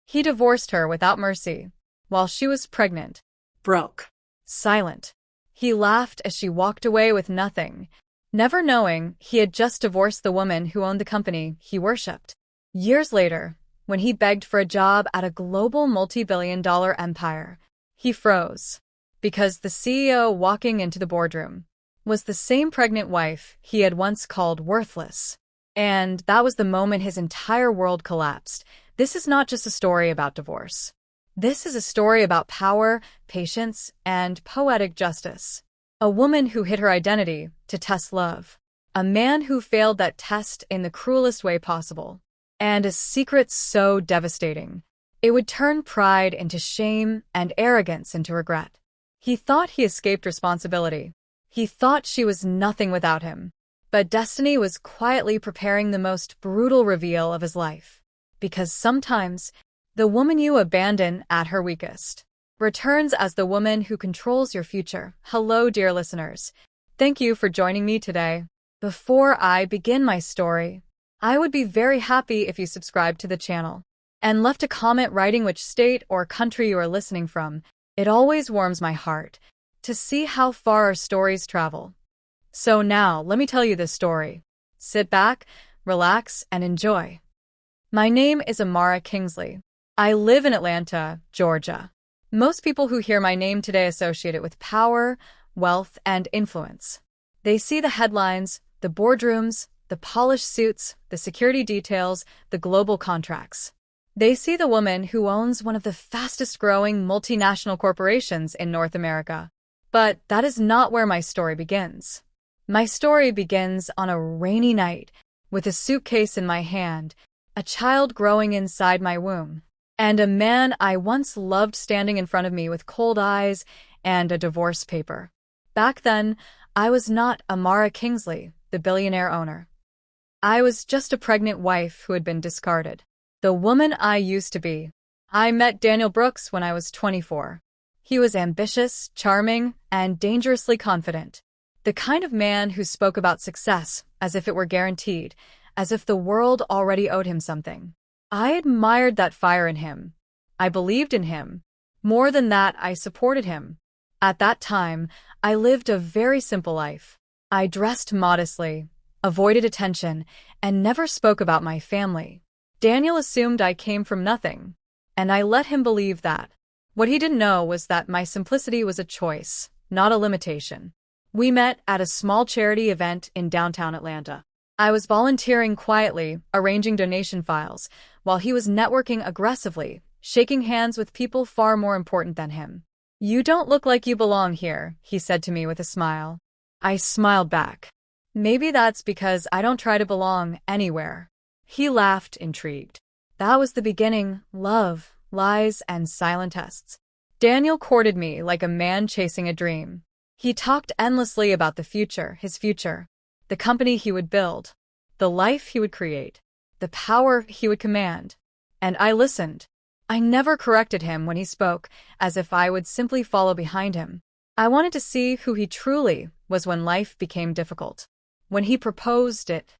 He divorced her without mercy, while she was pregnant, broke, silent. He laughed as she walked away with nothing, never knowing he had just divorced the woman who owned the company he worshipped. Years later, when he begged for a job at a global multi-billion-dollar empire, he froze, because the CEO walking into the boardroom was the same pregnant wife he had once called worthless. And that was the moment his entire world collapsed. This is not just a story about divorce. This is a story about power, patience, and poetic justice. A woman who hid her identity to test love. A man who failed that test in the cruelest way possible. And a secret so devastating, it would turn pride into shame and arrogance into regret. He thought he escaped responsibility. He thought she was nothing without him. But destiny was quietly preparing the most brutal reveal of his life. Because sometimes, the woman you abandon at her weakest returns as the woman who controls your future. Hello, dear listeners. Thank you for joining me today. Before I begin my story, I would be very happy if you subscribed to the channel and left a comment writing which state or country you are listening from. It always warms my heart to see how far our stories travel. So now, let me tell you this story. Sit back, relax, and enjoy. My name is Amara Kingsley. I live in Atlanta, Georgia. Most people who hear my name today associate it with power, wealth, and influence. They see the headlines, the boardrooms, the polished suits, the security details, the global contracts. They see the woman who owns one of the fastest-growing multinational corporations in North America. But that is not where my story begins. My story begins on a rainy night, with a suitcase in my hand, a child growing inside my womb, and a man I once loved standing in front of me with cold eyes and a divorce paper. Back then, I was not Amara Kingsley, the billionaire owner. I was just a pregnant wife who had been discarded. The woman I used to be. I met Daniel Brooks when I was 24. He was ambitious, charming, and dangerously confident. The kind of man who spoke about success as if it were guaranteed, as if the world already owed him something. I admired that fire in him. I believed in him. More than that, I supported him. At that time, I lived a very simple life. I dressed modestly, avoided attention, and never spoke about my family. Daniel assumed I came from nothing, and I let him believe that. What he didn't know was that my simplicity was a choice, not a limitation. We met at a small charity event in downtown Atlanta. I was volunteering quietly, arranging donation files, while he was networking aggressively, shaking hands with people far more important than him. "You don't look like you belong here," he said to me with a smile. I smiled back. "Maybe that's because I don't try to belong anywhere." He laughed, intrigued. That was the beginning: love, lies, and silent tests. Daniel courted me like a man chasing a dream. He talked endlessly about the future, his future, the company he would build, the life he would create, the power he would command. And I listened. I never corrected him when he spoke, as if I would simply follow behind him. I wanted to see who he truly was when life became difficult. When he proposed, it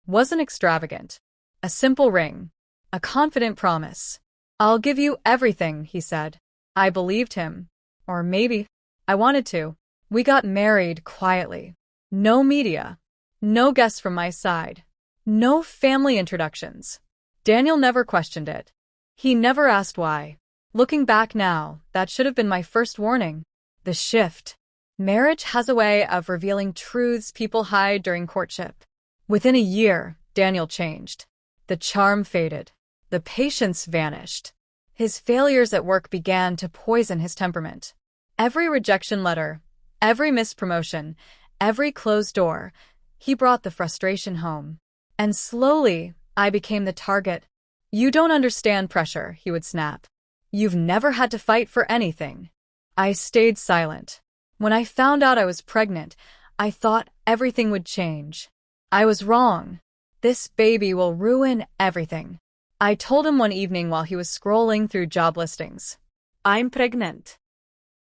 wasn't extravagant. A simple ring. A confident promise. "I'll give you everything," he said. I believed him. Or maybe I wanted to. We got married quietly. No media. No guests from my side. No family introductions. Daniel never questioned it. He never asked why. Looking back now, that should have been my first warning. The shift. Marriage has a way of revealing truths people hide during courtship. Within a year, Daniel changed. The charm faded. The patience vanished. His failures at work began to poison his temperament. Every rejection letter, every missed promotion, every closed door, he brought the frustration home. And slowly, I became the target. "You don't understand pressure," he would snap. "You've never had to fight for anything." I stayed silent. When I found out I was pregnant, I thought everything would change. I was wrong. "This baby will ruin everything." I told him one evening while he was scrolling through job listings. "I'm pregnant."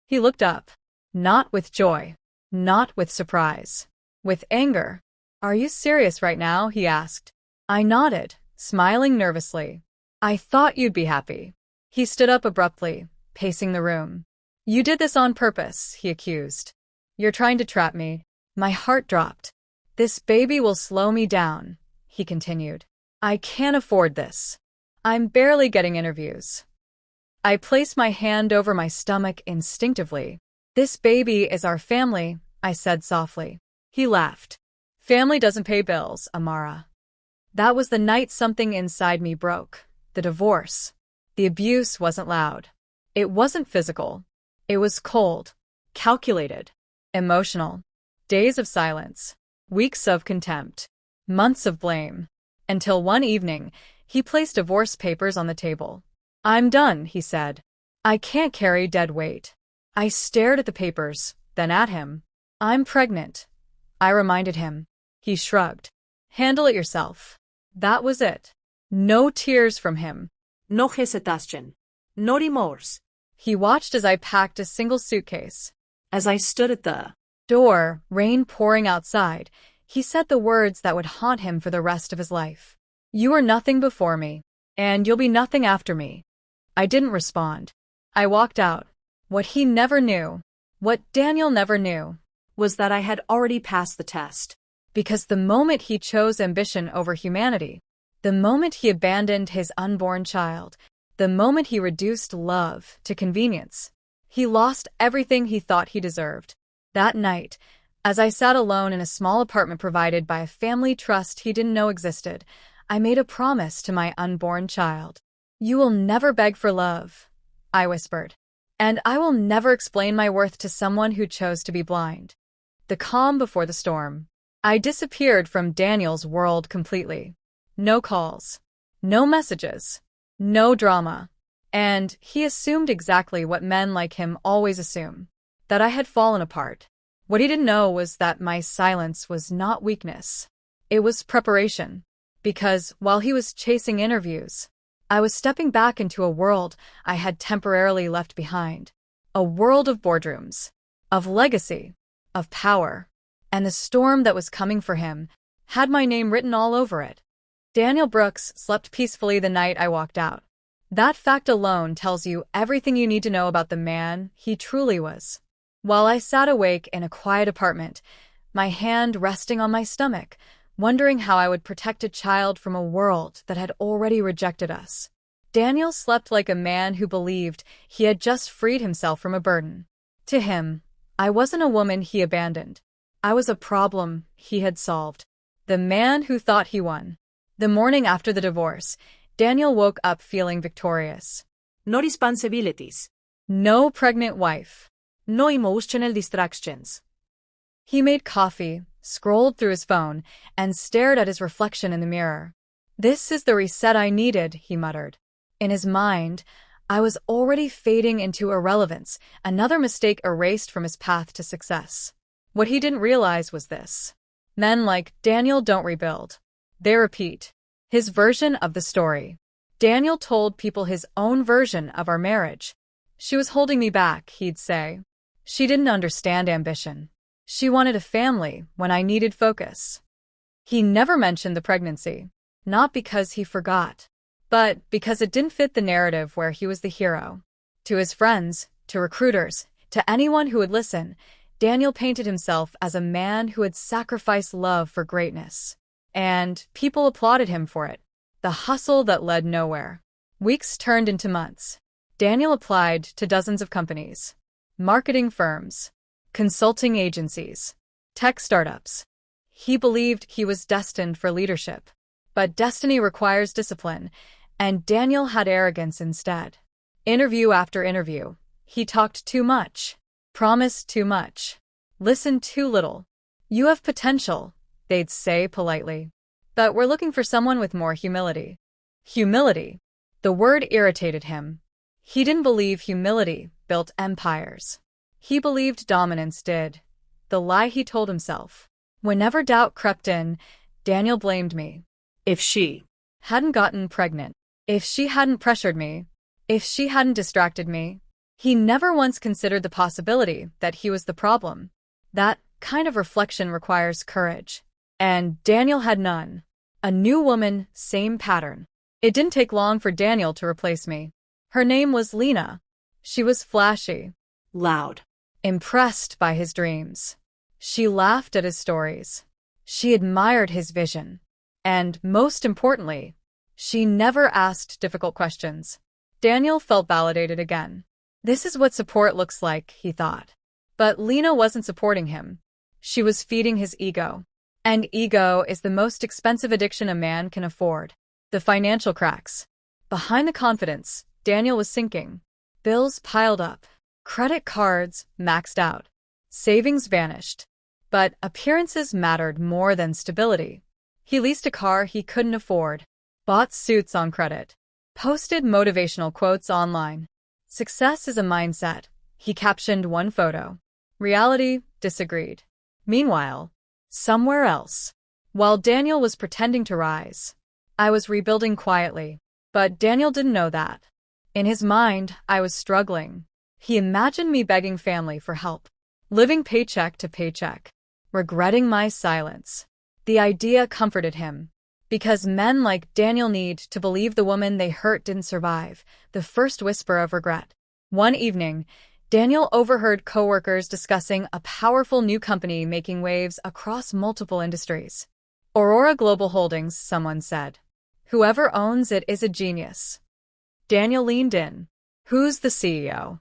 He looked up. Not with joy. Not with surprise. With anger. "Are you serious right now?" he asked. I nodded, smiling nervously. "I thought you'd be happy." He stood up abruptly, pacing the room. You did this on purpose, he accused. You're trying to trap me. My heart dropped. This baby will slow me down, he continued. I can't afford this. I'm barely getting interviews. I placed my hand over my stomach instinctively. This baby is our family, I said softly. He laughed. Family doesn't pay bills, Amara. That was the night something inside me broke. The divorce. The abuse wasn't loud. It wasn't physical. It was cold, calculated, emotional. Days of silence, weeks of contempt, months of blame. Until one evening, he placed divorce papers on the table. I'm done, he said. I can't carry dead weight. I stared at the papers, then at him. I'm pregnant, I reminded him. He shrugged. Handle it yourself. That was it. No tears from him. No hesitation. No remorse. He watched as I packed a single suitcase. As I stood at the door, rain pouring outside, he said the words that would haunt him for the rest of his life. You were nothing before me, and you'll be nothing after me. I didn't respond. I walked out. What he never knew, what Daniel never knew, was that I had already passed the test. Because the moment he chose ambition over humanity, the moment he abandoned his unborn child, the moment he reduced love to convenience, he lost everything he thought he deserved. That night, as I sat alone in a small apartment provided by a family trust he didn't know existed, I made a promise to my unborn child. You will never beg for love, I whispered. And I will never explain my worth to someone who chose to be blind. The calm before the storm. I disappeared from Daniel's world completely. No calls. No messages. No drama. And he assumed exactly what men like him always assume. That I had fallen apart. What he didn't know was that my silence was not weakness. It was preparation. Because while he was chasing interviews, I was stepping back into a world I had temporarily left behind. A world of boardrooms, of legacy, of power. And the storm that was coming for him had my name written all over it. Daniel Brooks slept peacefully the night I walked out. That fact alone tells you everything you need to know about the man he truly was. While I sat awake in a quiet apartment, my hand resting on my stomach, wondering how I would protect a child from a world that had already rejected us, Daniel slept like a man who believed he had just freed himself from a burden. To him, I wasn't a woman he abandoned. I was a problem he had solved. The man who thought he won. The morning after the divorce, Daniel woke up feeling victorious. No responsibilities. No pregnant wife. No emotional distractions. He made coffee, scrolled through his phone, and stared at his reflection in the mirror. This is the reset I needed, he muttered. In his mind, I was already fading into irrelevance, another mistake erased from his path to success. What he didn't realize was this. Men like Daniel don't rebuild. They repeat. His version of the story. Daniel told people his own version of our marriage. She was holding me back, he'd say. She didn't understand ambition. She wanted a family when I needed focus. He never mentioned the pregnancy. Not because he forgot, but because it didn't fit the narrative where he was the hero. To his friends, to recruiters, to anyone who would listen, Daniel painted himself as a man who had sacrificed love for greatness. And people applauded him for it. The hustle that led nowhere. Weeks turned into months. Daniel applied to dozens of companies, marketing firms, consulting agencies, tech startups. He believed he was destined for leadership. But destiny requires discipline, and Daniel had arrogance instead. Interview after interview, he talked too much. Promised too much. Listened too little. You have potential, they'd say politely. But we're looking for someone with more humility. Humility. The word irritated him. He didn't believe humility built empires. He believed dominance did. The lie he told himself. Whenever doubt crept in, Daniel blamed me. If she hadn't gotten pregnant. If she hadn't pressured me. If she hadn't distracted me. He never once considered the possibility that he was the problem. That kind of reflection requires courage. And Daniel had none. A new woman, same pattern. It didn't take long for Daniel to replace me. Her name was Lena. She was flashy, Loud. impressed by his dreams. She laughed at his stories. She admired his vision. And, most importantly, she never asked difficult questions. Daniel felt validated again. This is what support looks like, he thought. But Lena wasn't supporting him. She was feeding his ego. And ego is the most expensive addiction a man can afford. The financial cracks. Behind the confidence, Daniel was sinking. Bills piled up. Credit cards maxed out. Savings vanished. But appearances mattered more than stability. He leased a car he couldn't afford, bought suits on credit, posted motivational quotes online. Success is a mindset, he captioned one photo. Reality disagreed. Meanwhile, somewhere else, while Daniel was pretending to rise, I was rebuilding quietly. But Daniel didn't know that. In his mind, I was struggling. He imagined me begging family for help, living paycheck to paycheck, regretting my silence. The idea comforted him, because men like Daniel need to believe the woman they hurt didn't survive, the first whisper of regret. One evening, Daniel overheard coworkers discussing a powerful new company making waves across multiple industries. Aurora Global Holdings, someone said. Whoever owns it is a genius. Daniel leaned in. Who's the CEO?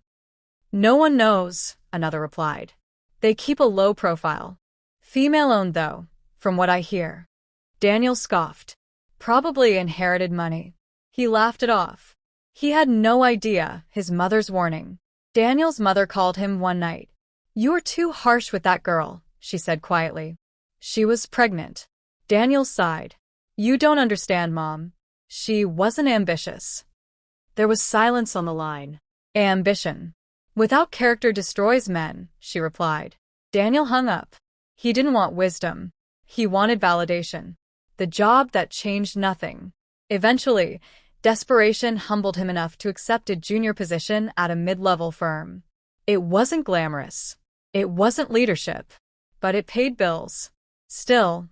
No one knows, another replied. They keep a low profile. Female-owned, though, from what I hear. Daniel scoffed. Probably inherited money. He laughed it off. He had no idea his mother's warning. Daniel's mother called him one night. "You're too harsh with that girl," she said quietly. She was pregnant. Daniel sighed. "You don't understand, Mom. She wasn't ambitious." There was silence on the line. Ambition without character destroys men, she replied. Daniel hung up. He didn't want wisdom. He wanted validation. The job that changed nothing. Eventually, desperation humbled him enough to accept a junior position at a mid-level firm. It wasn't glamorous. It wasn't leadership. But it paid bills. Still,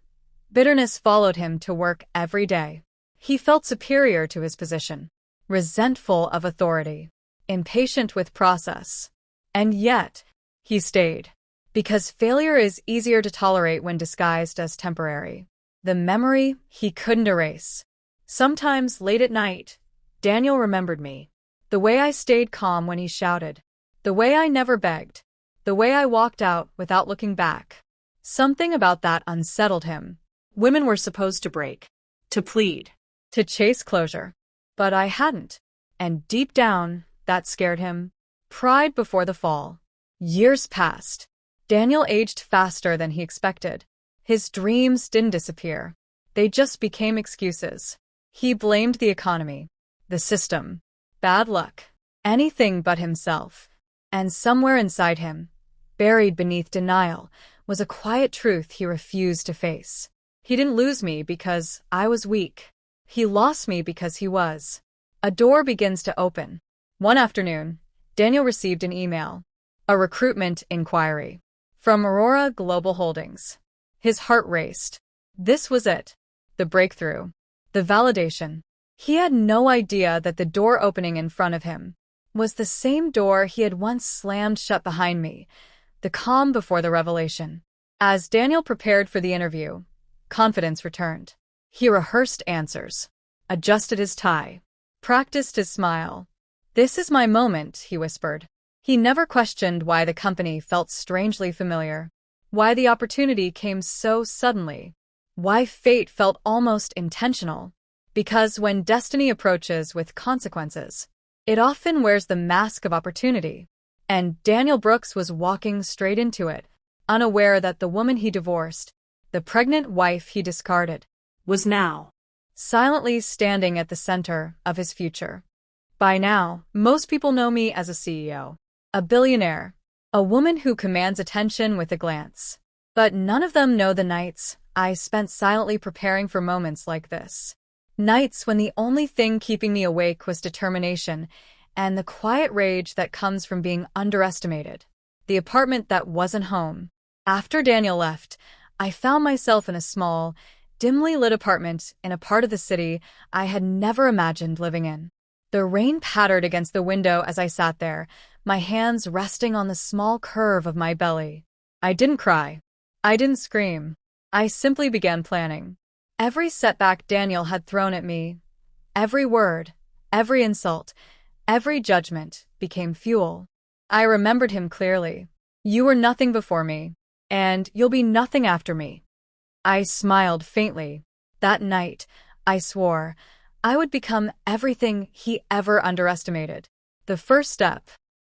bitterness followed him to work every day. He felt superior to his position, resentful of authority, impatient with process. And yet, he stayed. Because failure is easier to tolerate when disguised as temporary. The memory he couldn't erase. Sometimes, late at night, Daniel remembered me. The way I stayed calm when he shouted. The way I never begged. The way I walked out without looking back. Something about that unsettled him. Women were supposed to break, to plead, to chase closure. But I hadn't. And deep down, that scared him. Pride before the fall. Years passed. Daniel aged faster than he expected. His dreams didn't disappear. They just became excuses. He blamed the economy, the system, bad luck, anything but himself. And somewhere inside him, buried beneath denial, was a quiet truth he refused to face. He didn't lose me because I was weak. He lost me because he was. A door begins to open. One afternoon, Daniel received an email. A recruitment inquiry. From Aurora Global Holdings. His heart raced. This was it. The breakthrough. The validation. He had no idea that the door opening in front of him was the same door he had once slammed shut behind me, the calm before the revelation. As Daniel prepared for the interview, confidence returned. He rehearsed answers, adjusted his tie, practiced his smile. "This is my moment," he whispered. He never questioned why the company felt strangely familiar, why the opportunity came so suddenly, why fate felt almost intentional. Because when destiny approaches with consequences, it often wears the mask of opportunity. And Daniel Brooks was walking straight into it, unaware that the woman he divorced, the pregnant wife he discarded, was now silently standing at the center of his future. By now, most people know me as a CEO. A billionaire. A woman who commands attention with a glance. But none of them know the nights I spent silently preparing for moments like this. Nights when the only thing keeping me awake was determination and the quiet rage that comes from being underestimated. The apartment that wasn't home. After Daniel left, I found myself in a small, dimly lit apartment in a part of the city I had never imagined living in. The rain pattered against the window as I sat there, my hands resting on the small curve of my belly. I didn't cry. I didn't scream. I simply began planning. Every setback Daniel had thrown at me, every word, every insult, every judgment became fuel. I remembered him clearly. You were nothing before me, and you'll be nothing after me. I smiled faintly. That night, I swore I would become everything he ever underestimated. The first step.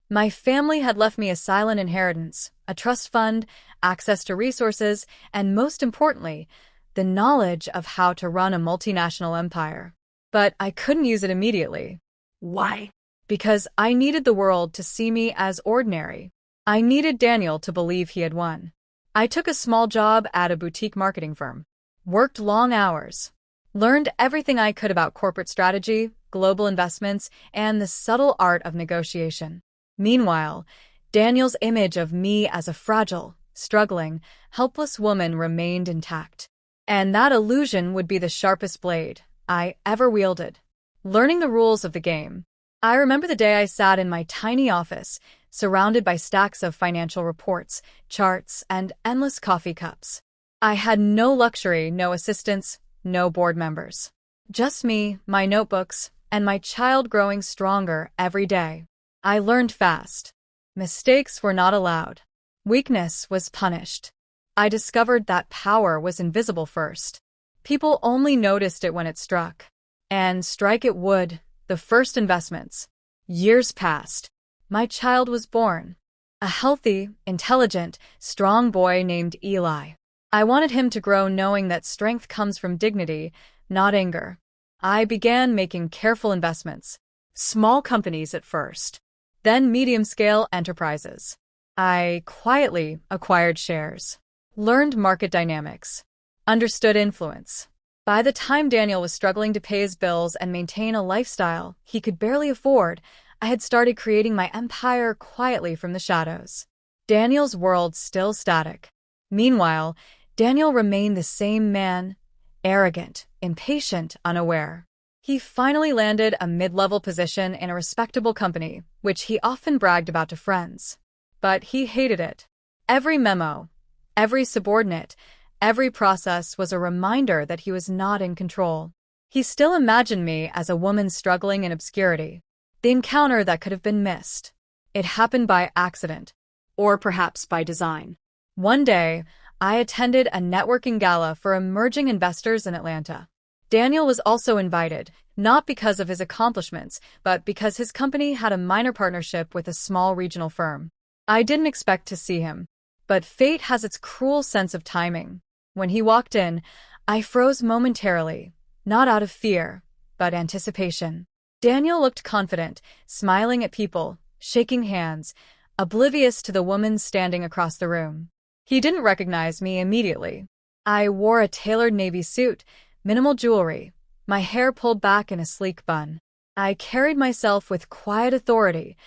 My family had left me a silent inheritance, a trust fund, access to resources, and most importantly, the knowledge of how to run a multinational empire. But I couldn't use it immediately. Why? Because I needed the world to see me as ordinary. I needed Daniel to believe he had won. I took a small job at a boutique marketing firm, worked long hours, learned everything I could about corporate strategy, global investments, and the subtle art of negotiation. Meanwhile, Daniel's image of me as a fragile, struggling, helpless woman remained intact. And that illusion would be the sharpest blade I ever wielded. Learning the rules of the game. I remember the day I sat in my tiny office, surrounded by stacks of financial reports, charts, and endless coffee cups. I had no luxury, no assistants, no board members. Just me, my notebooks, and my child growing stronger every day. I learned fast. Mistakes were not allowed. Weakness was punished. I discovered that power was invisible first. People only noticed it when it struck. And strike it would. The first investments. Years passed. My child was born. A healthy, intelligent, strong boy named Eli. I wanted him to grow knowing that strength comes from dignity, not anger. I began making careful investments. Small companies at first. Then medium-scale enterprises. I quietly acquired shares. Learned market dynamics. Understood influence. By the time Daniel was struggling to pay his bills and maintain a lifestyle he could barely afford, I had started creating my empire quietly from the shadows. Daniel's world still static. Meanwhile, Daniel remained the same man, arrogant, impatient, unaware. He finally landed a mid-level position in a respectable company, which he often bragged about to friends. But he hated it. Every memo, every subordinate, every process was a reminder that he was not in control. He still imagined me as a woman struggling in obscurity. The encounter that could have been missed. It happened by accident. Or perhaps by design. One day, I attended a networking gala for emerging investors in Atlanta. Daniel was also invited, not because of his accomplishments, but because his company had a minor partnership with a small regional firm. I didn't expect to see him, but fate has its cruel sense of timing. When he walked in, I froze momentarily, not out of fear, but anticipation. Daniel looked confident, smiling at people, shaking hands, oblivious to the woman standing across the room. He didn't recognize me immediately. I wore a tailored navy suit, minimal jewelry, my hair pulled back in a sleek bun. I carried myself with quiet authority,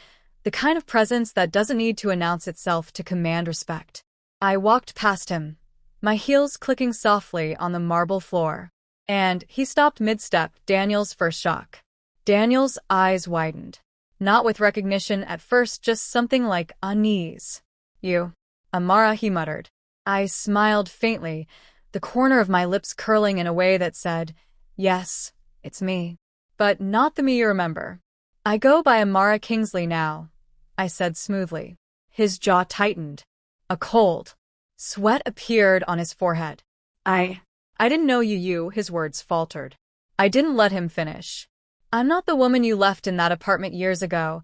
the kind of presence that doesn't need to announce itself to command respect. I walked past him, my heels clicking softly on the marble floor. And he stopped mid-step, Daniel's first shock. Daniel's eyes widened. Not with recognition at first, just something like unease. You, Amara, he muttered. I smiled faintly, the corner of my lips curling in a way that said, yes, it's me. But not the me you remember. I go by Amara Kingsley now, I said smoothly. His jaw tightened. A cold sweat appeared on his forehead. I didn't know you, his words faltered. I didn't let him finish. I'm not the woman you left in that apartment years ago,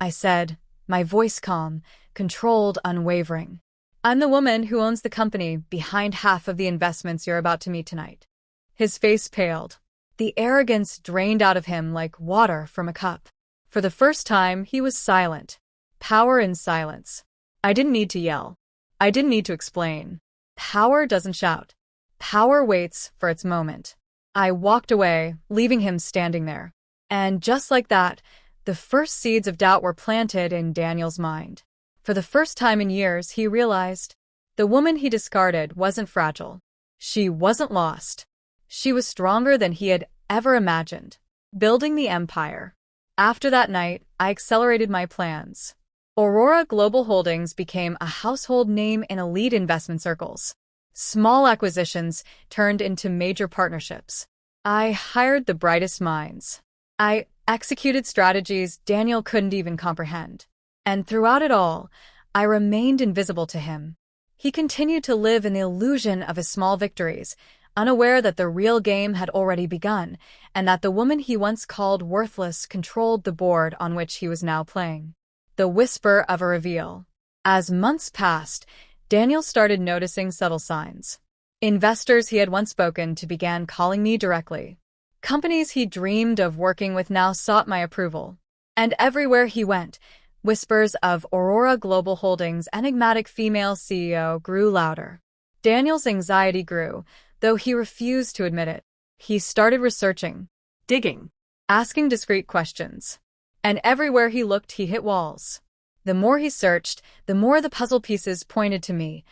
I said, my voice calm, controlled, unwavering. I'm the woman who owns the company behind half of the investments you're about to meet tonight. His face paled. The arrogance drained out of him like water from a cup. For the first time, he was silent. Power in silence. I didn't need to yell. I didn't need to explain. Power doesn't shout. Power waits for its moment. I walked away, leaving him standing there. And just like that, the first seeds of doubt were planted in Daniel's mind. For the first time in years, he realized the woman he discarded wasn't fragile. She wasn't lost. She was stronger than he had ever imagined. Building the empire. After that night, I accelerated my plans. Aurora Global Holdings became a household name in elite investment circles. Small acquisitions turned into major partnerships. I hired the brightest minds. I executed strategies Daniel couldn't even comprehend. And throughout it all, I remained invisible to him. He continued to live in the illusion of his small victories, unaware that the real game had already begun, and that the woman he once called worthless controlled the board on which he was now playing. The whisper of a reveal. As months passed, Daniel started noticing subtle signs. Investors he had once spoken to began calling me directly. Companies he dreamed of working with now sought my approval. And everywhere he went, whispers of Aurora Global Holdings' enigmatic female CEO grew louder. Daniel's anxiety grew, though he refused to admit it. He started researching, Digging. asking discreet questions. And everywhere he looked, he hit walls. The more he searched, the more the puzzle pieces pointed to me,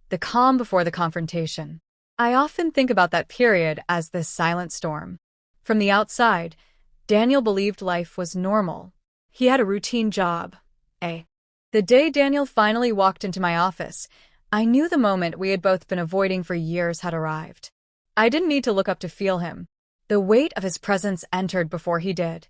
the calm before the confrontation. I often think about that period as this silent storm. From the outside, Daniel believed life was normal. He had a routine job. The day Daniel finally walked into my office, I knew the moment we had both been avoiding for years had arrived. I didn't need to look up to feel him. The weight of his presence entered before he did.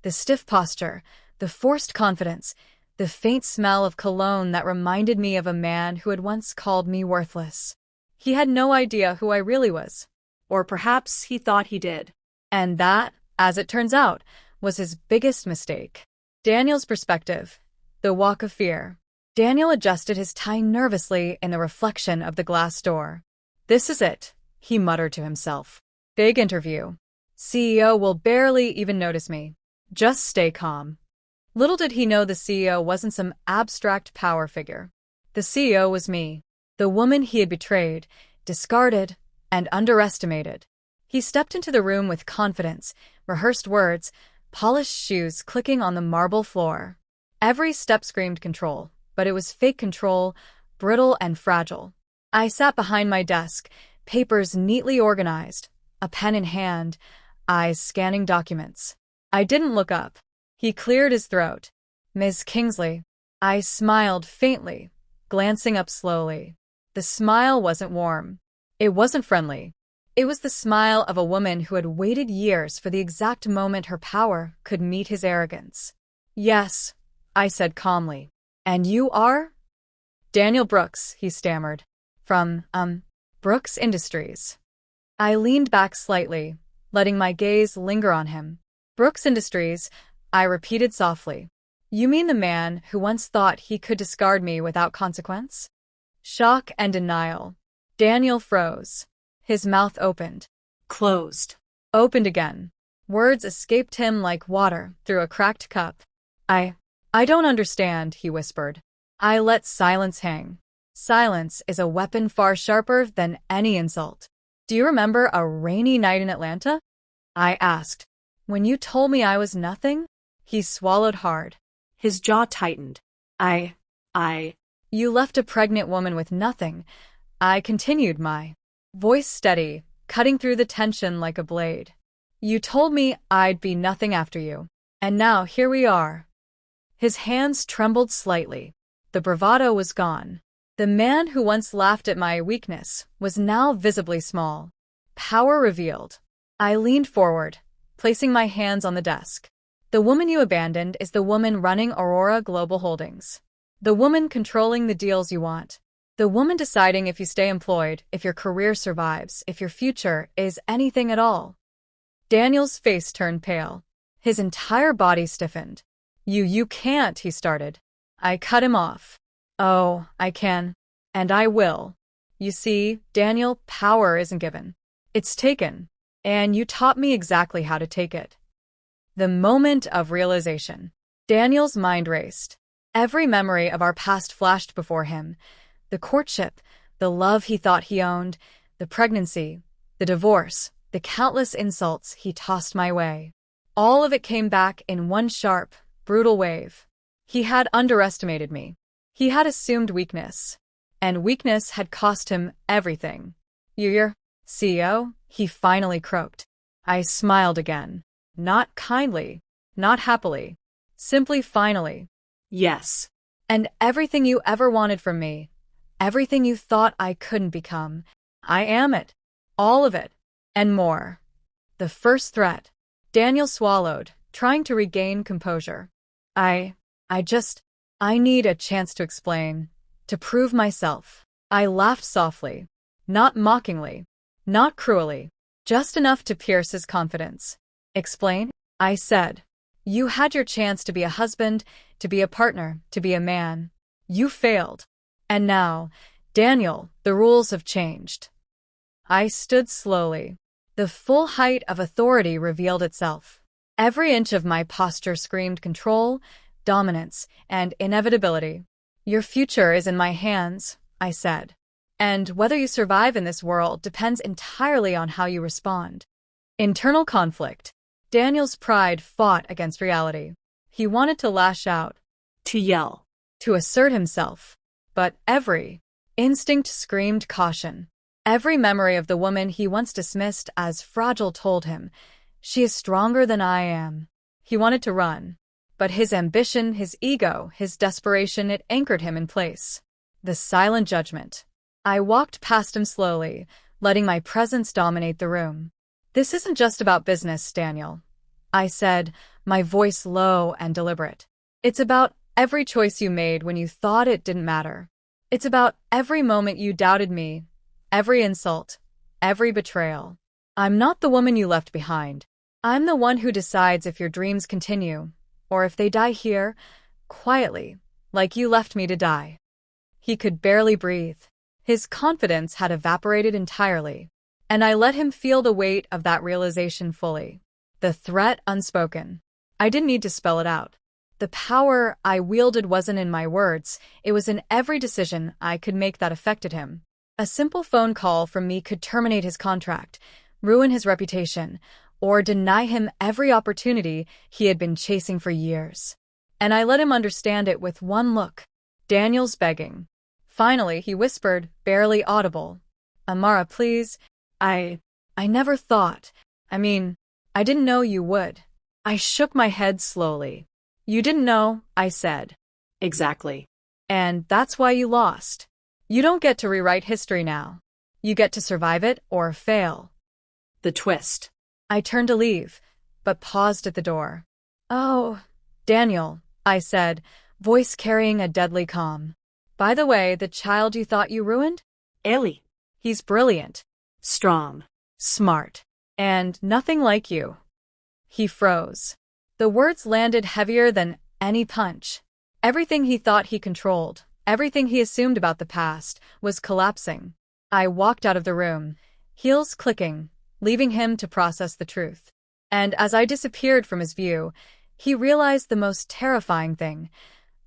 The stiff posture, the forced confidence, the faint smell of cologne that reminded me of a man who had once called me worthless. He had no idea who I really was. Or perhaps he thought he did. And that, as it turns out, was his biggest mistake. Daniel's perspective. The walk of fear. Daniel adjusted his tie nervously in the reflection of the glass door. This is it, he muttered to himself. Big interview. CEO will barely even notice me. Just stay calm. Little did he know the CEO wasn't some abstract power figure. The CEO was me, the woman he had betrayed, discarded, and underestimated. He stepped into the room with confidence, rehearsed words, polished shoes clicking on the marble floor. Every step screamed control, but it was fake control, brittle and fragile. I sat behind my desk, papers neatly organized, a pen in hand, eyes scanning documents. I didn't look up. He cleared his throat. Ms. Kingsley. I smiled faintly, glancing up slowly. The smile wasn't warm. It wasn't friendly. It was the smile of a woman who had waited years for the exact moment her power could meet his arrogance. Yes, I said calmly. And you are? Daniel Brooks, he stammered. From, Brooks Industries. I leaned back slightly, letting my gaze linger on him. Brooks Industries, I repeated softly. You mean the man who once thought he could discard me without consequence? Shock and denial. Daniel froze. His mouth opened. Closed. Opened again. Words escaped him like water through a cracked cup. I don't understand, he whispered. I let silence hang. Silence is a weapon far sharper than any insult. Do you remember a rainy night in Atlanta? I asked. When you told me I was nothing? He swallowed hard. His jaw tightened. You left a pregnant woman with nothing. I continued, my voice steady, cutting through the tension like a blade. You told me I'd be nothing after you. And now here we are. His hands trembled slightly. The bravado was gone. The man who once laughed at my weakness was now visibly small. Power revealed. I leaned forward, placing my hands on the desk. The woman you abandoned is the woman running Aurora Global Holdings. The woman controlling the deals you want. The woman deciding if you stay employed, if your career survives, if your future is anything at all. Daniel's face turned pale. His entire body stiffened. You can't, he started. I cut him off. Oh, I can. And I will. You see, Daniel, power isn't given. It's taken. And you taught me exactly how to take it. The moment of realization. Daniel's mind raced. Every memory of our past flashed before him. The courtship, the love he thought he owned, the pregnancy, the divorce, the countless insults he tossed my way. All of it came back in one sharp, brutal wave. He had underestimated me. He had assumed weakness. And weakness had cost him everything. Your CEO? He finally croaked. I smiled again. Not kindly. not happily. Simply finally. Yes. And everything you ever wanted from me, everything you thought I couldn't become, I am it. All of it. And more. The first threat. Daniel swallowed, trying to regain composure. I need a chance to explain, to prove myself. I laughed softly, not mockingly, not cruelly, just enough to pierce his confidence. Explain? I said. You had your chance to be a husband, to be a partner, to be a man. You failed. And now, Daniel, the rules have changed. I stood slowly. The full height of authority revealed itself. Every inch of my posture screamed control, dominance, and inevitability. Your future is in my hands, I said. And whether you survive in this world depends entirely on how you respond. Internal conflict. Daniel's pride fought against reality. He wanted to lash out, To yell. to assert himself. But every instinct screamed caution. Every memory of the woman he once dismissed as fragile told him, she is stronger than I am. He wanted to run. But his ambition, his ego, his desperation, it anchored him in place. The silent judgment. I walked past him slowly, letting my presence dominate the room. This isn't just about business, Daniel, I said, my voice low and deliberate. It's about every choice you made when you thought it didn't matter. It's about every moment you doubted me, every insult, every betrayal. I'm not the woman you left behind. I'm the one who decides if your dreams continue, or if they die here, quietly, like you left me to die. He could barely breathe. His confidence had evaporated entirely, and I let him feel the weight of that realization fully. The threat unspoken. I didn't need to spell it out. The power I wielded wasn't in my words, it was in every decision I could make that affected him. A simple phone call from me could terminate his contract, ruin his reputation, or deny him every opportunity he had been chasing for years. And I let him understand it with one look. Daniel's begging. Finally, he whispered, barely audible. Amara, please. I never thought. I didn't know you would. I shook my head slowly. You didn't know, I said. Exactly. And that's why you lost. You don't get to rewrite history now. You get to survive it or fail. The twist. I turned to leave, but paused at the door. Oh, Daniel, I said, voice carrying a deadly calm. By the way, the child you thought you ruined? Ellie. He's brilliant. Strong. Smart. And nothing like you. He froze. The words landed heavier than any punch. Everything he thought he controlled, everything he assumed about the past, was collapsing. I walked out of the room, heels clicking, leaving him to process the truth. And as I disappeared from his view, he realized the most terrifying thing.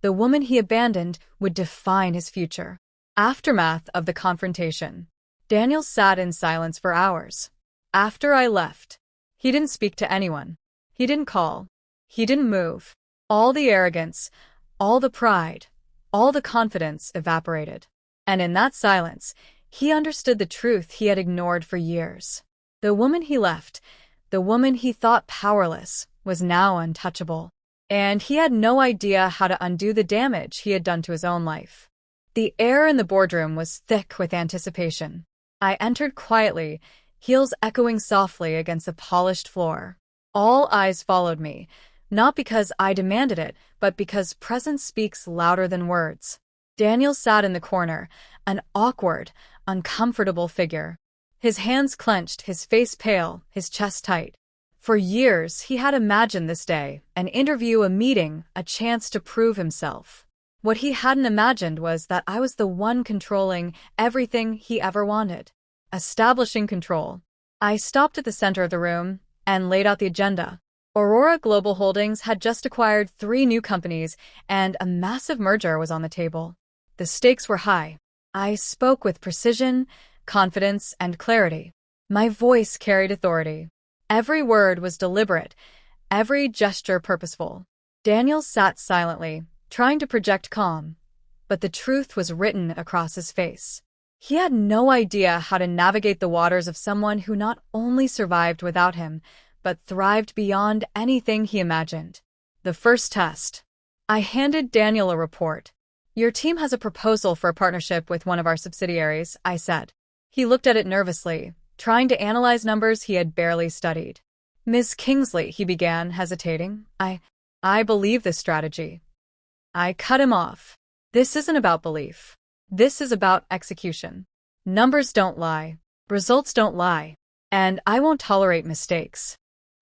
The woman he abandoned would define his future. Aftermath of the confrontation. Daniel sat in silence for hours. After I left, he didn't speak to anyone. He didn't call. He didn't move. All the arrogance, all the pride, all the confidence evaporated. And in that silence, he understood the truth he had ignored for years. The woman he left, the woman he thought powerless, was now untouchable. And he had no idea how to undo the damage he had done to his own life. The air in the boardroom was thick with anticipation. I entered quietly, heels echoing softly against the polished floor. All eyes followed me, not because I demanded it, but because presence speaks louder than words. Daniel sat in the corner, an awkward, uncomfortable figure. His hands clenched, his face pale, his chest tight. For years, he had imagined this day, an interview, a meeting, a chance to prove himself. What he hadn't imagined was that I was the one controlling everything he ever wanted. Establishing control. I stopped at the center of the room and laid out the agenda. Aurora Global Holdings had just acquired 3 new companies, and a massive merger was on the table. The stakes were high. I spoke with precision, confidence, and clarity. My voice carried authority. Every word was deliberate, every gesture purposeful. Daniel sat silently, trying to project calm, but the truth was written across his face. He had no idea how to navigate the waters of someone who not only survived without him, but thrived beyond anything he imagined. The first test. I handed Daniel a report. Your team has a proposal for a partnership with one of our subsidiaries, I said. He looked at it nervously, trying to analyze numbers he had barely studied. Ms. Kingsley, he began, hesitating. I believe this strategy. I cut him off. This isn't about belief. This is about execution. Numbers don't lie. Results don't lie. And I won't tolerate mistakes.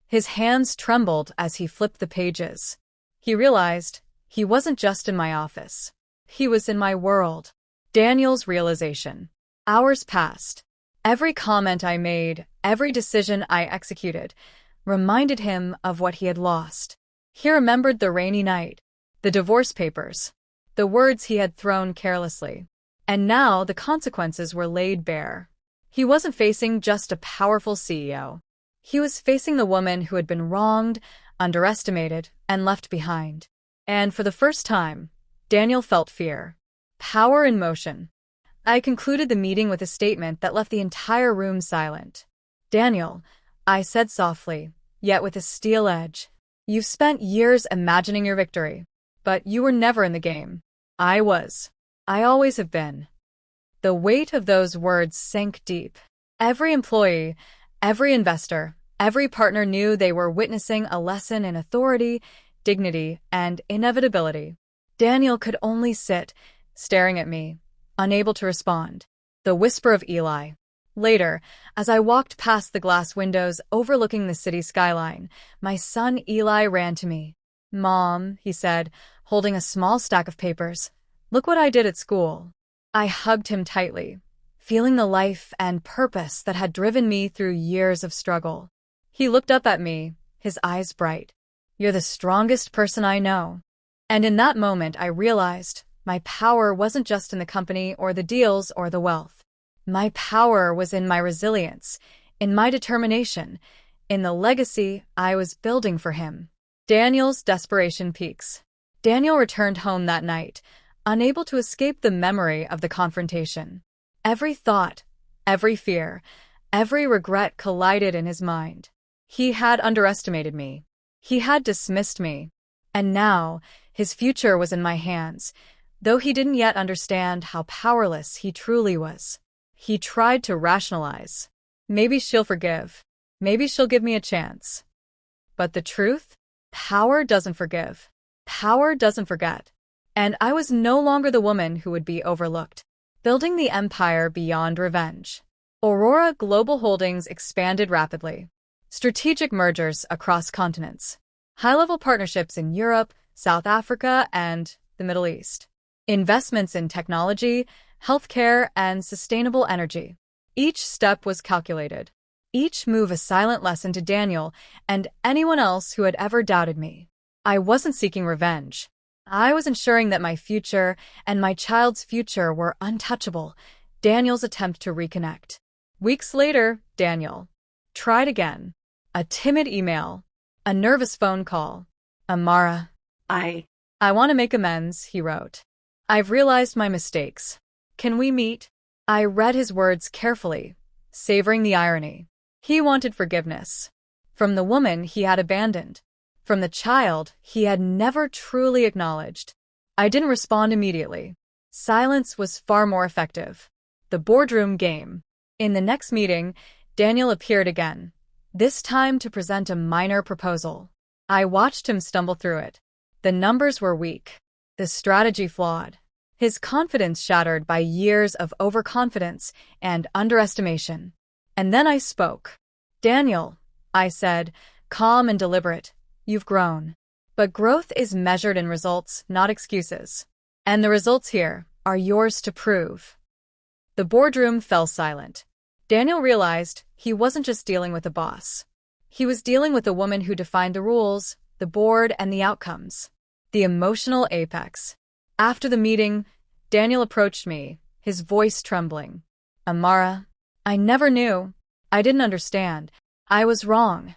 His hands trembled as he flipped the pages. He realized he wasn't just in my office. He was in my world. Daniel's realization. Hours passed. Every comment I made, every decision I executed, reminded him of what he had lost. He remembered the rainy night, the divorce papers, the words he had thrown carelessly. And now the consequences were laid bare. He wasn't facing just a powerful CEO. He was facing the woman who had been wronged, underestimated, and left behind. And for the first time, Daniel felt fear. Power in motion. I concluded the meeting with a statement that left the entire room silent. Daniel, I said softly, yet with a steel edge, you've spent years imagining your victory, but you were never in the game. I was. I always have been. The weight of those words sank deep. Every employee, every investor, every partner knew they were witnessing a lesson in authority, dignity, and inevitability. Daniel could only sit, staring at me, unable to respond. The whisper of Eli. Later, as I walked past the glass windows overlooking the city skyline, my son Eli ran to me. Mom, he said, holding a small stack of papers. Look what I did at school. I hugged him tightly, feeling the life and purpose that had driven me through years of struggle. He looked up at me, his eyes bright. You're the strongest person I know. And in that moment, I realized my power wasn't just in the company or the deals or the wealth. My power was in my resilience, in my determination, in the legacy I was building for him. Daniel's desperation peaks. Daniel returned home that night, unable to escape the memory of the confrontation. Every thought, every fear, every regret collided in his mind. He had underestimated me. He had dismissed me. And now, his future was in my hands, though he didn't yet understand how powerless he truly was. He tried to rationalize. Maybe she'll forgive. Maybe she'll give me a chance. But the truth? Power doesn't forgive. Power doesn't forget. And I was no longer the woman who would be overlooked. Building the empire beyond revenge. Aurora Global Holdings expanded rapidly. Strategic mergers across continents. High-level partnerships in Europe, South Africa, and the Middle East. Investments in technology, healthcare, and sustainable energy. Each step was calculated. Each move a silent lesson to Daniel and anyone else who had ever doubted me. I wasn't seeking revenge. I was ensuring that my future and my child's future were untouchable. Daniel's attempt to reconnect. Weeks later, Daniel tried again. A timid email. A nervous phone call. Amara. I want to make amends, he wrote. I've realized my mistakes. Can we meet? I read his words carefully, savoring the irony. He wanted forgiveness. From the woman he had abandoned. From the child he had never truly acknowledged. I didn't respond immediately. Silence was far more effective. The boardroom game. In the next meeting, Daniel appeared again, this time to present a minor proposal. I watched him stumble through it. The numbers were weak. The strategy flawed. His confidence shattered by years of overconfidence and underestimation. And then I spoke. Daniel, I said, calm and deliberate. You've grown. But growth is measured in results, not excuses. And the results here are yours to prove. The boardroom fell silent. Daniel realized he wasn't just dealing with a boss. He was dealing with a woman who defined the rules, the board, and the outcomes. The emotional apex. After the meeting, Daniel approached me, his voice trembling. Amara, I never knew. I didn't understand. I was wrong.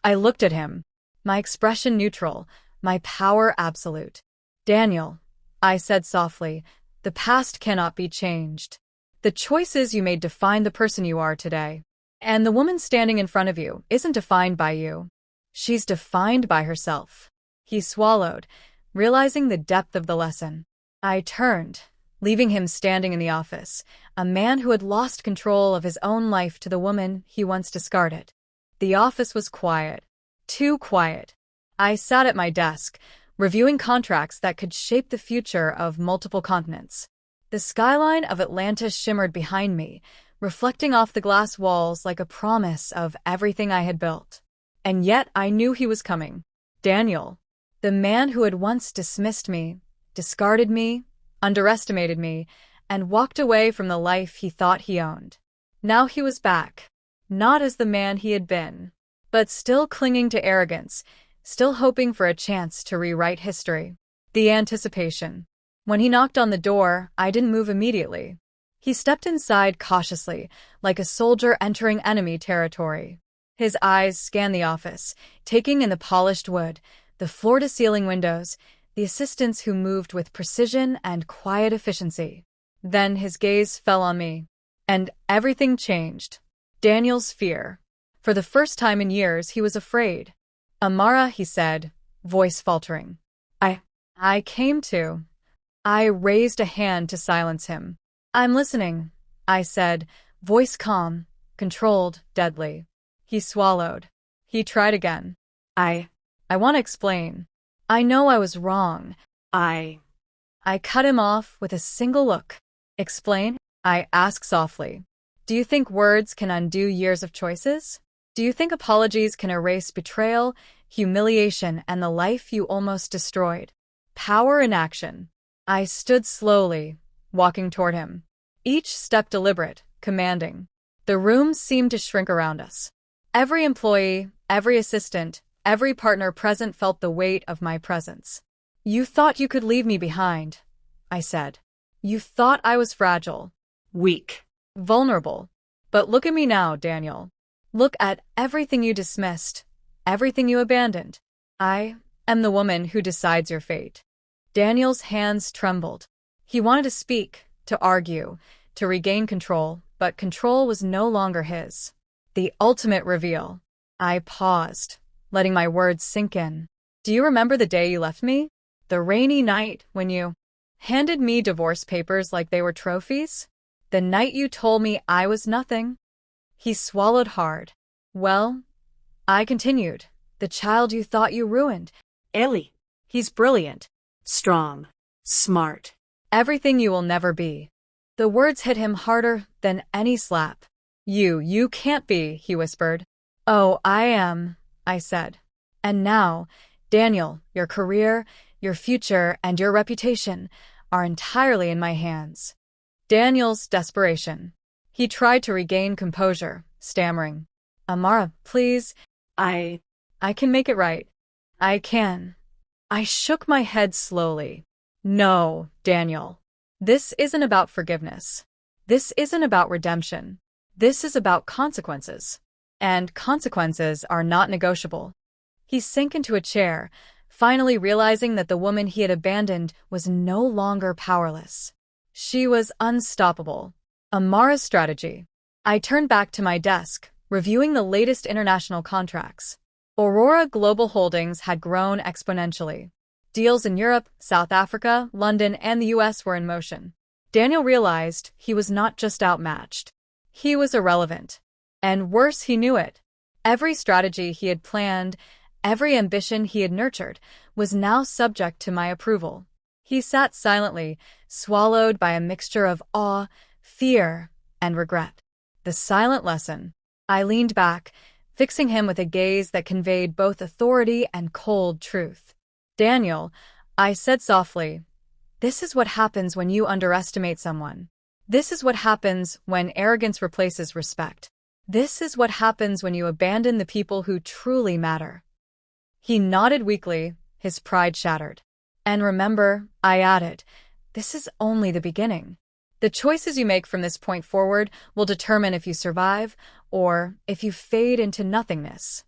I looked at him. My expression neutral, my power absolute. Daniel, I said softly, the past cannot be changed. The choices you made define the person you are today. And the woman standing in front of you isn't defined by you. She's defined by herself. He swallowed, realizing the depth of the lesson. I turned, leaving him standing in the office, a man who had lost control of his own life to the woman he once discarded. The office was quiet. Too quiet. I sat at my desk, reviewing contracts that could shape the future of multiple continents. The skyline of Atlanta shimmered behind me, reflecting off the glass walls like a promise of everything I had built. And yet I knew he was coming. Daniel, the man who had once dismissed me, discarded me, underestimated me, and walked away from the life he thought he owned. Now he was back, not as the man he had been, but still clinging to arrogance, still hoping for a chance to rewrite history. The anticipation. When he knocked on the door, I didn't move immediately. He stepped inside cautiously, like a soldier entering enemy territory. His eyes scanned the office, taking in the polished wood, the floor-to-ceiling windows, the assistants who moved with precision and quiet efficiency. Then his gaze fell on me, and everything changed. Daniel's fear. For the first time in years, he was afraid. "Amara," he said, voice faltering. I came to. I raised a hand to silence him. "I'm listening," I said, voice calm, controlled, deadly. He swallowed. He tried again. I want to explain. I know I was wrong. I cut him off with a single look. "Explain?" I asked softly. "Do you think words can undo years of choices? Do you think apologies can erase betrayal, humiliation, and the life you almost destroyed?" Power in action. I stood slowly, walking toward him. Each step deliberate, commanding. The room seemed to shrink around us. Every employee, every assistant, every partner present felt the weight of my presence. "You thought you could leave me behind," I said. "You thought I was fragile, Weak. vulnerable. But look at me now, Daniel. Look at everything you dismissed, everything you abandoned. I am the woman who decides your fate." Daniel's hands trembled. He wanted to speak, to argue, to regain control, but control was no longer his. The ultimate reveal. I paused, letting my words sink in. "Do you remember the day you left me? The rainy night when you handed me divorce papers like they were trophies? The night you told me I was nothing?" He swallowed hard. "Well," I continued, "the child you thought you ruined. Ellie. He's brilliant. Strong. Smart. Everything you will never be." The words hit him harder than any slap. You can't be," he whispered. "Oh, I am," I said. "And now, Daniel, your career, your future, and your reputation are entirely in my hands." Daniel's desperation. He tried to regain composure, stammering. "Amara, please. I can make it right. I can." I shook my head slowly. "No, Daniel. This isn't about forgiveness. This isn't about redemption. This is about consequences. And consequences are not negotiable." He sank into a chair, finally realizing that the woman he had abandoned was no longer powerless. She was unstoppable. Amara's strategy. I turned back to my desk, reviewing the latest international contracts. Aurora Global Holdings had grown exponentially. Deals in Europe, South Africa, London, and the US were in motion. Daniel realized he was not just outmatched. He was irrelevant. And worse, he knew it. Every strategy he had planned, every ambition he had nurtured, was now subject to my approval. He sat silently, swallowed by a mixture of awe, fear, and regret. The silent lesson. I leaned back, fixing him with a gaze that conveyed both authority and cold truth. "Daniel," I said softly, "this is what happens when you underestimate someone. This is what happens when arrogance replaces respect. This is what happens when you abandon the people who truly matter." He nodded weakly, his pride shattered. "And remember," I added, "this is only the beginning. The choices you make from this point forward will determine if you survive or if you fade into nothingness."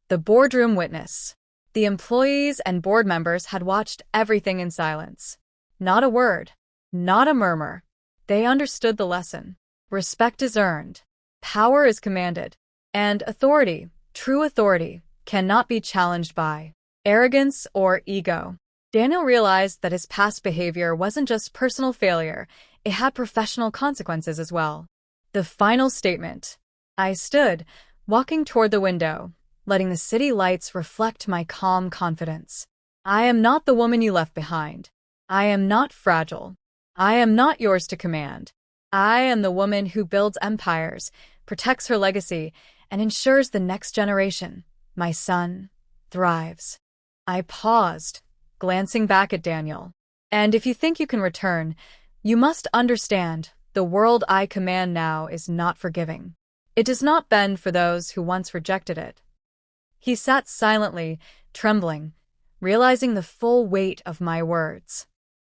The boardroom witness. The employees and board members had watched everything in silence. Not a word, not a murmur. They understood the lesson. Respect is earned. Power is commanded, and authority, true authority, cannot be challenged by arrogance or ego. Daniel realized that his past behavior wasn't just personal failure, it had professional consequences as well. The final statement. I stood, walking toward the window, letting the city lights reflect my calm confidence. I am not the woman you left behind. I am not fragile. I am not yours to command. I am the woman who builds empires, protects her legacy, and ensures the next generation, my son, thrives. I paused, glancing back at Daniel. And if you think you can return, you must understand the world I command now is not forgiving. It does not bend for those who once rejected it. He sat silently, trembling, realizing the full weight of my words.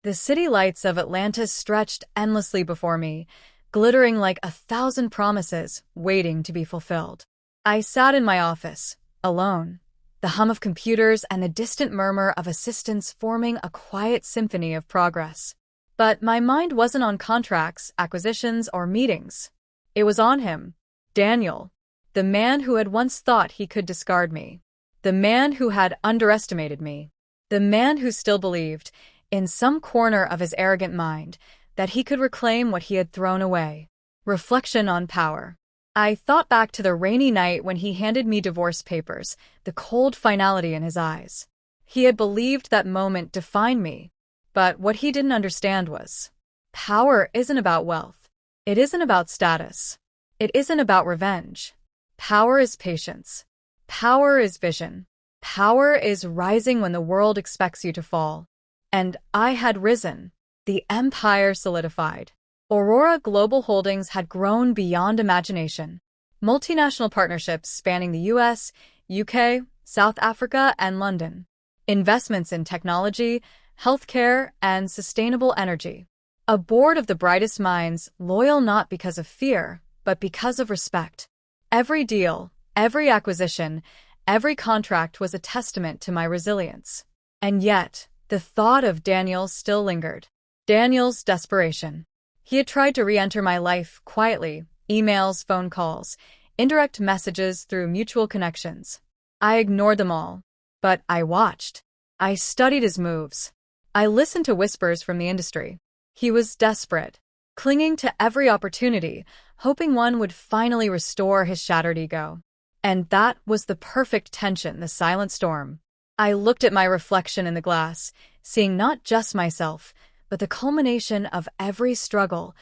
The city lights of Atlanta stretched endlessly before me, glittering like 1,000 promises waiting to be fulfilled. I sat in my office, alone, the hum of computers and the distant murmur of assistants forming a quiet symphony of progress. But my mind wasn't on contracts, acquisitions, or meetings. It was on him, Daniel, the man who had once thought he could discard me, the man who had underestimated me, the man who still believed, in some corner of his arrogant mind, that he could reclaim what he had thrown away. Reflection on power. I thought back to the rainy night when he handed me divorce papers, the cold finality in his eyes. He had believed that moment defined me, but what he didn't understand was, power isn't about wealth. It isn't about status. It isn't about revenge. Power is patience. Power is vision. Power is rising when the world expects you to fall. And I had risen. The empire solidified. Aurora Global Holdings had grown beyond imagination. Multinational partnerships spanning the US, UK, South Africa, and London. Investments in technology, healthcare, and sustainable energy. A board of the brightest minds, loyal not because of fear, but because of respect. Every deal, every acquisition, every contract was a testament to my resilience. And yet, the thought of Daniel still lingered. Daniel's desperation. He had tried to re-enter my life quietly, emails, phone calls, indirect messages through mutual connections. I ignored them all, but I watched. I studied his moves. I listened to whispers from the industry. He was desperate, clinging to every opportunity, hoping one would finally restore his shattered ego. And that was the perfect tension, the silent storm. I looked at my reflection in the glass, seeing not just myself, but the culmination of every struggle,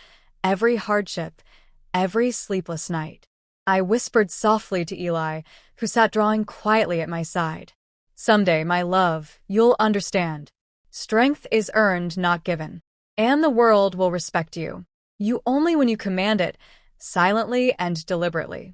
every hardship, every sleepless night. I whispered softly to Eli, who sat drawing quietly at my side. Someday, my love, you'll understand. Strength is earned, not given. And the world will respect you. You only when you command it, silently and deliberately.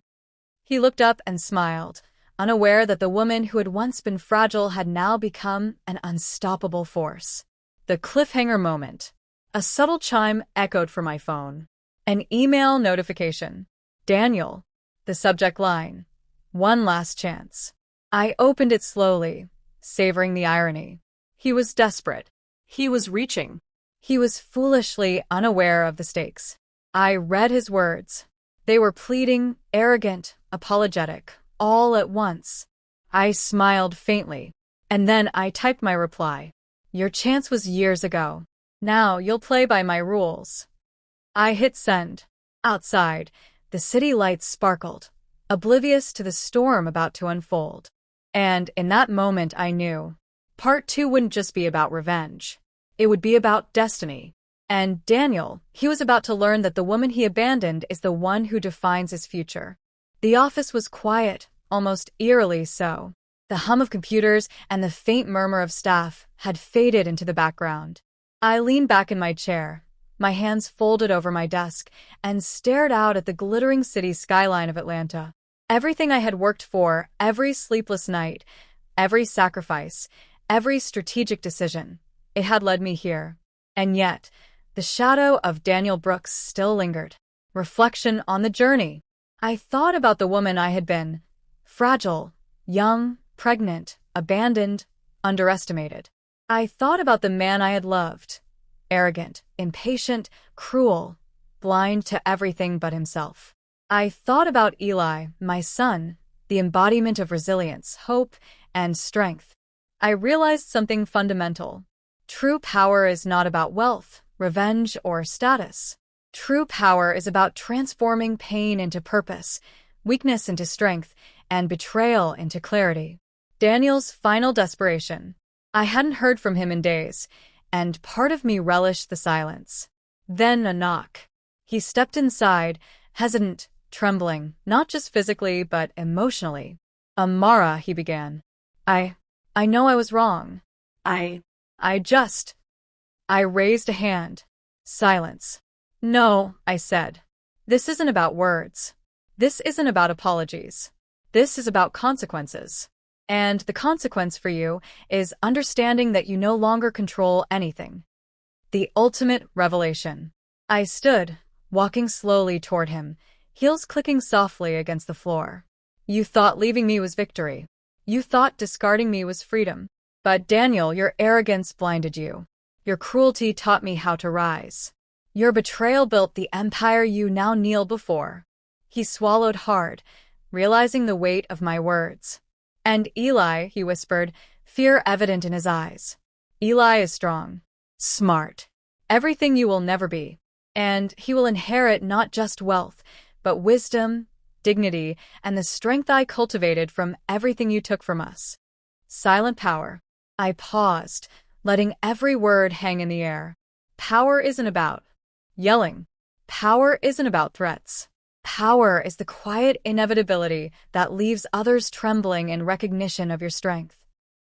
He looked up and smiled, unaware that the woman who had once been fragile had now become an unstoppable force. The cliffhanger moment. A subtle chime echoed from my phone. An email notification. Daniel. The subject line. One last chance. I opened it slowly, savoring the irony. He was desperate. He was reaching. He was foolishly unaware of the stakes. I read his words. They were pleading, arrogant, apologetic, all at once. I smiled faintly, and then I typed my reply. Your chance was years ago. Now you'll play by my rules. I hit send. Outside, the city lights sparkled, oblivious to the storm about to unfold. And in that moment I knew, part 2 wouldn't just be about revenge. It would be about destiny. And Daniel, he was about to learn that the woman he abandoned is the one who defines his future. The office was quiet, almost eerily so. The hum of computers and the faint murmur of staff had faded into the background. I leaned back in my chair, my hands folded over my desk, and stared out at the glittering city skyline of Atlanta. Everything I had worked for, every sleepless night, every sacrifice, every strategic decision, it had led me here. And yet, the shadow of Daniel Brooks still lingered. Reflection on the journey. I thought about the woman I had been. Fragile, young, pregnant, abandoned, underestimated. I thought about the man I had loved. Arrogant, impatient, cruel, blind to everything but himself. I thought about Eli, my son, the embodiment of resilience, hope, and strength. I realized something fundamental. True power is not about wealth, revenge, or status. True power is about transforming pain into purpose, weakness into strength, and betrayal into clarity. Daniel's final desperation. I hadn't heard from him in days, and part of me relished the silence. Then a knock. He stepped inside, hesitant, trembling, not just physically, but emotionally. Amara, he began. I know I was wrong. I raised a hand. Silence. No, I said. This isn't about words. This isn't about apologies. This is about consequences. And the consequence for you is understanding that you no longer control anything. The ultimate revelation. I stood, walking slowly toward him, heels clicking softly against the floor. You thought leaving me was victory. You thought discarding me was freedom. But Daniel, your arrogance blinded you. Your cruelty taught me how to rise. Your betrayal built the empire you now kneel before. He swallowed hard, realizing the weight of my words. And Eli, he whispered, fear evident in his eyes. Eli is strong, smart, everything you will never be. And he will inherit not just wealth, but wisdom, dignity, and the strength I cultivated from everything you took from us. Silent power. I paused, letting every word hang in the air. Power isn't about yelling. Power isn't about threats. Power is the quiet inevitability that leaves others trembling in recognition of your strength.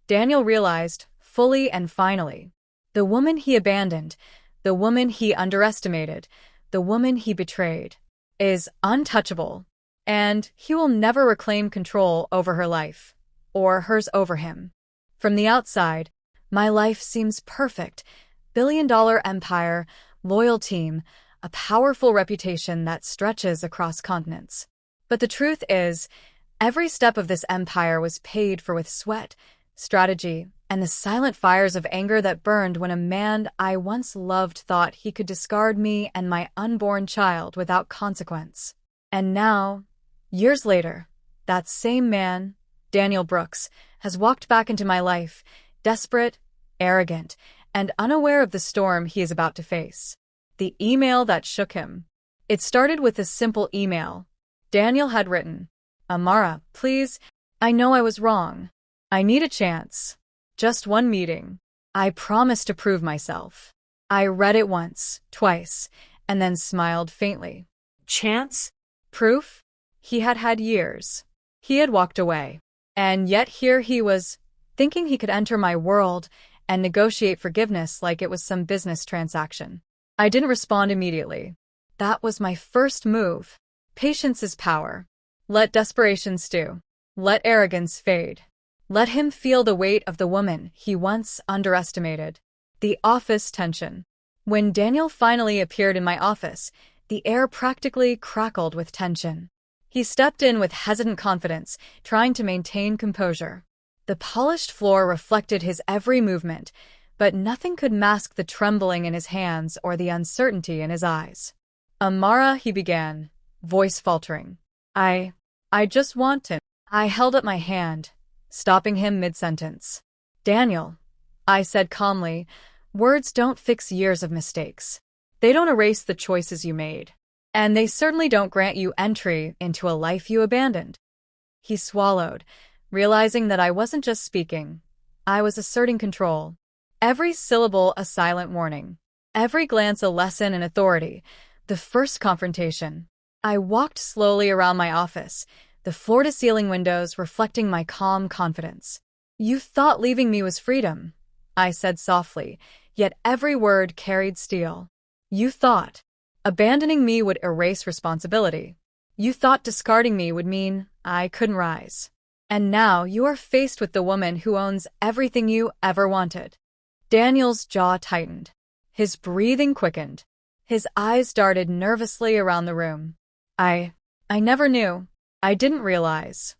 Daniel realized, fully and finally, the woman he abandoned, the woman he underestimated, the woman he betrayed, is untouchable, and he will never reclaim control over her life, or hers over him. From the outside, my life seems perfect. Billion-dollar empire, loyal team, a powerful reputation that stretches across continents. But the truth is, every step of this empire was paid for with sweat, strategy, and the silent fires of anger that burned when a man I once loved thought he could discard me and my unborn child without consequence. And now, years later, that same man, Daniel Brooks, has walked back into my life, desperate, arrogant, and unaware of the storm he is about to face. The email that shook him. It started with a simple email. Daniel had written, Amara, please, I know I was wrong. I need a chance. Just one meeting. I promise to prove myself. I read it once, twice, and then smiled faintly. Chance? Proof? He had had years. He had walked away. And yet here he was, thinking he could enter my world and negotiate forgiveness like it was some business transaction. I didn't respond immediately. That was my first move. Patience is power. Let desperation stew. Let arrogance fade. Let him feel the weight of the woman he once underestimated. The office tension. When Daniel finally appeared in my office, the air practically crackled with tension. He stepped in with hesitant confidence, trying to maintain composure. The polished floor reflected his every movement, but nothing could mask the trembling in his hands or the uncertainty in his eyes. Amara, he began, voice faltering. I just want to. I held up my hand, stopping him mid-sentence. Daniel, I said calmly, words don't fix years of mistakes. They don't erase the choices you made. And they certainly don't grant you entry into a life you abandoned. He swallowed, realizing that I wasn't just speaking. I was asserting control. Every syllable a silent warning. Every glance a lesson in authority. The first confrontation. I walked slowly around my office, the floor-to-ceiling windows reflecting my calm confidence. You thought leaving me was freedom, I said softly, yet every word carried steel. You thought abandoning me would erase responsibility. You thought discarding me would mean I couldn't rise. And now you are faced with the woman who owns everything you ever wanted. Daniel's jaw tightened. His breathing quickened. His eyes darted nervously around the room. I never knew. I didn't realize.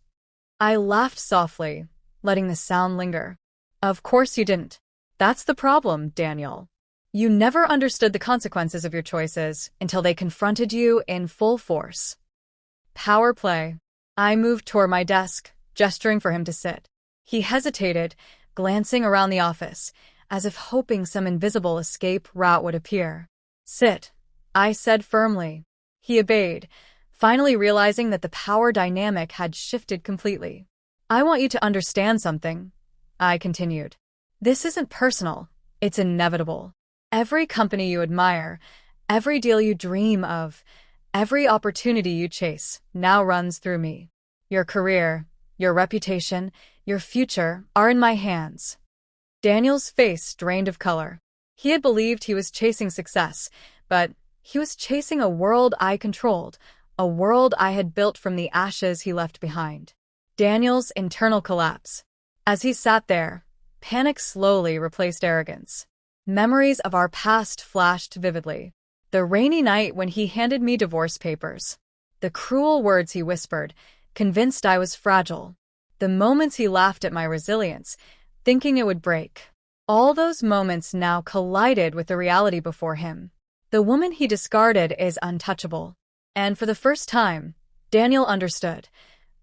I laughed softly, letting the sound linger. Of course you didn't. That's the problem, Daniel. You never understood the consequences of your choices until they confronted you in full force. Power play. I moved toward my desk, gesturing for him to sit. He hesitated, glancing around the office, as if hoping some invisible escape route would appear. Sit, I said firmly. He obeyed, finally realizing that the power dynamic had shifted completely. I want you to understand something, I continued. This isn't personal, it's inevitable. Every company you admire, every deal you dream of, every opportunity you chase now runs through me. Your career, your reputation, your future are in my hands. Daniel's face drained of color. He had believed he was chasing success, but he was chasing a world I controlled, a world I had built from the ashes he left behind. Daniel's internal collapse. As he sat there, panic slowly replaced arrogance. Memories of our past flashed vividly. The rainy night when he handed me divorce papers. The cruel words he whispered, convinced I was fragile. The moments he laughed at my resilience, thinking it would break. All those moments now collided with the reality before him. The woman he discarded is untouchable. And for the first time, Daniel understood.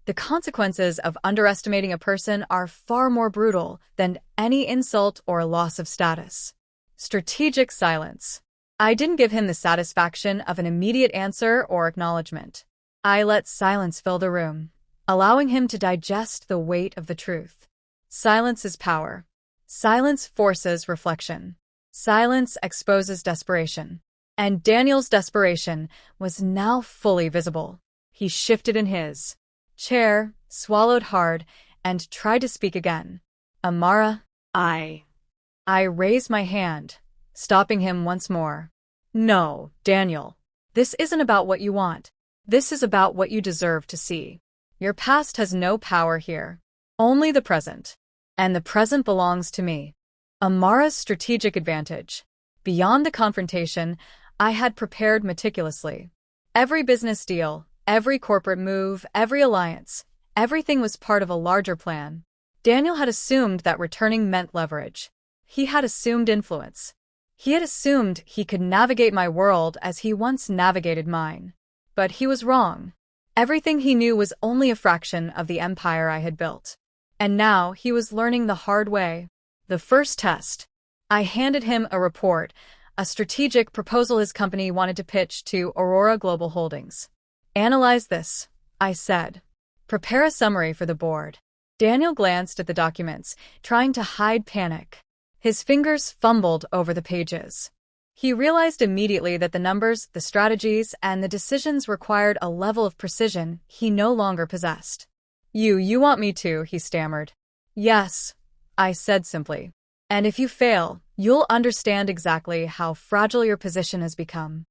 The consequences of underestimating a person are far more brutal than any insult or loss of status. Strategic silence. I didn't give him the satisfaction of an immediate answer or acknowledgement. I let silence fill the room, allowing him to digest the weight of the truth. Silence is power. Silence forces reflection. Silence exposes desperation. And Daniel's desperation was now fully visible. He shifted in his chair, swallowed hard, and tried to speak again. Amara, I raised my hand, stopping him once more. No, Daniel. This isn't about what you want. This is about what you deserve to see. Your past has no power here. Only the present. And the present belongs to me. Amara's strategic advantage. Beyond the confrontation, I had prepared meticulously. Every business deal, every corporate move, every alliance, everything was part of a larger plan. Daniel had assumed that returning meant leverage. He had assumed influence. He had assumed he could navigate my world as he once navigated mine. But he was wrong. Everything he knew was only a fraction of the empire I had built. And now he was learning the hard way. The first test. I handed him a report, a strategic proposal his company wanted to pitch to Aurora Global Holdings. Analyze this, I said. Prepare a summary for the board. Daniel glanced at the documents, trying to hide panic. His fingers fumbled over the pages. He realized immediately that the numbers, the strategies, and the decisions required a level of precision he no longer possessed. You want me to, he stammered. Yes, I said simply. And if you fail, you'll understand exactly how fragile your position has become.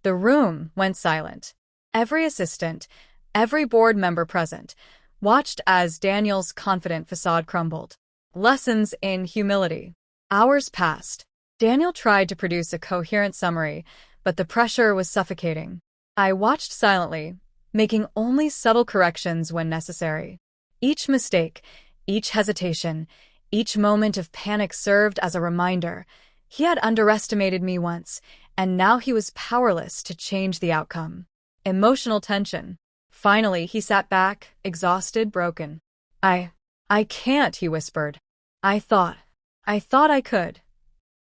The room went silent. Every assistant, every board member present, watched as Daniel's confident facade crumbled. Lessons in humility. Hours passed. Daniel tried to produce a coherent summary, but the pressure was suffocating. I watched silently, making only subtle corrections when necessary. Each mistake, each hesitation, each moment of panic served as a reminder. He had underestimated me once, and now he was powerless to change the outcome. Emotional tension. Finally, he sat back, exhausted, broken. I can't, he whispered. I thought I could.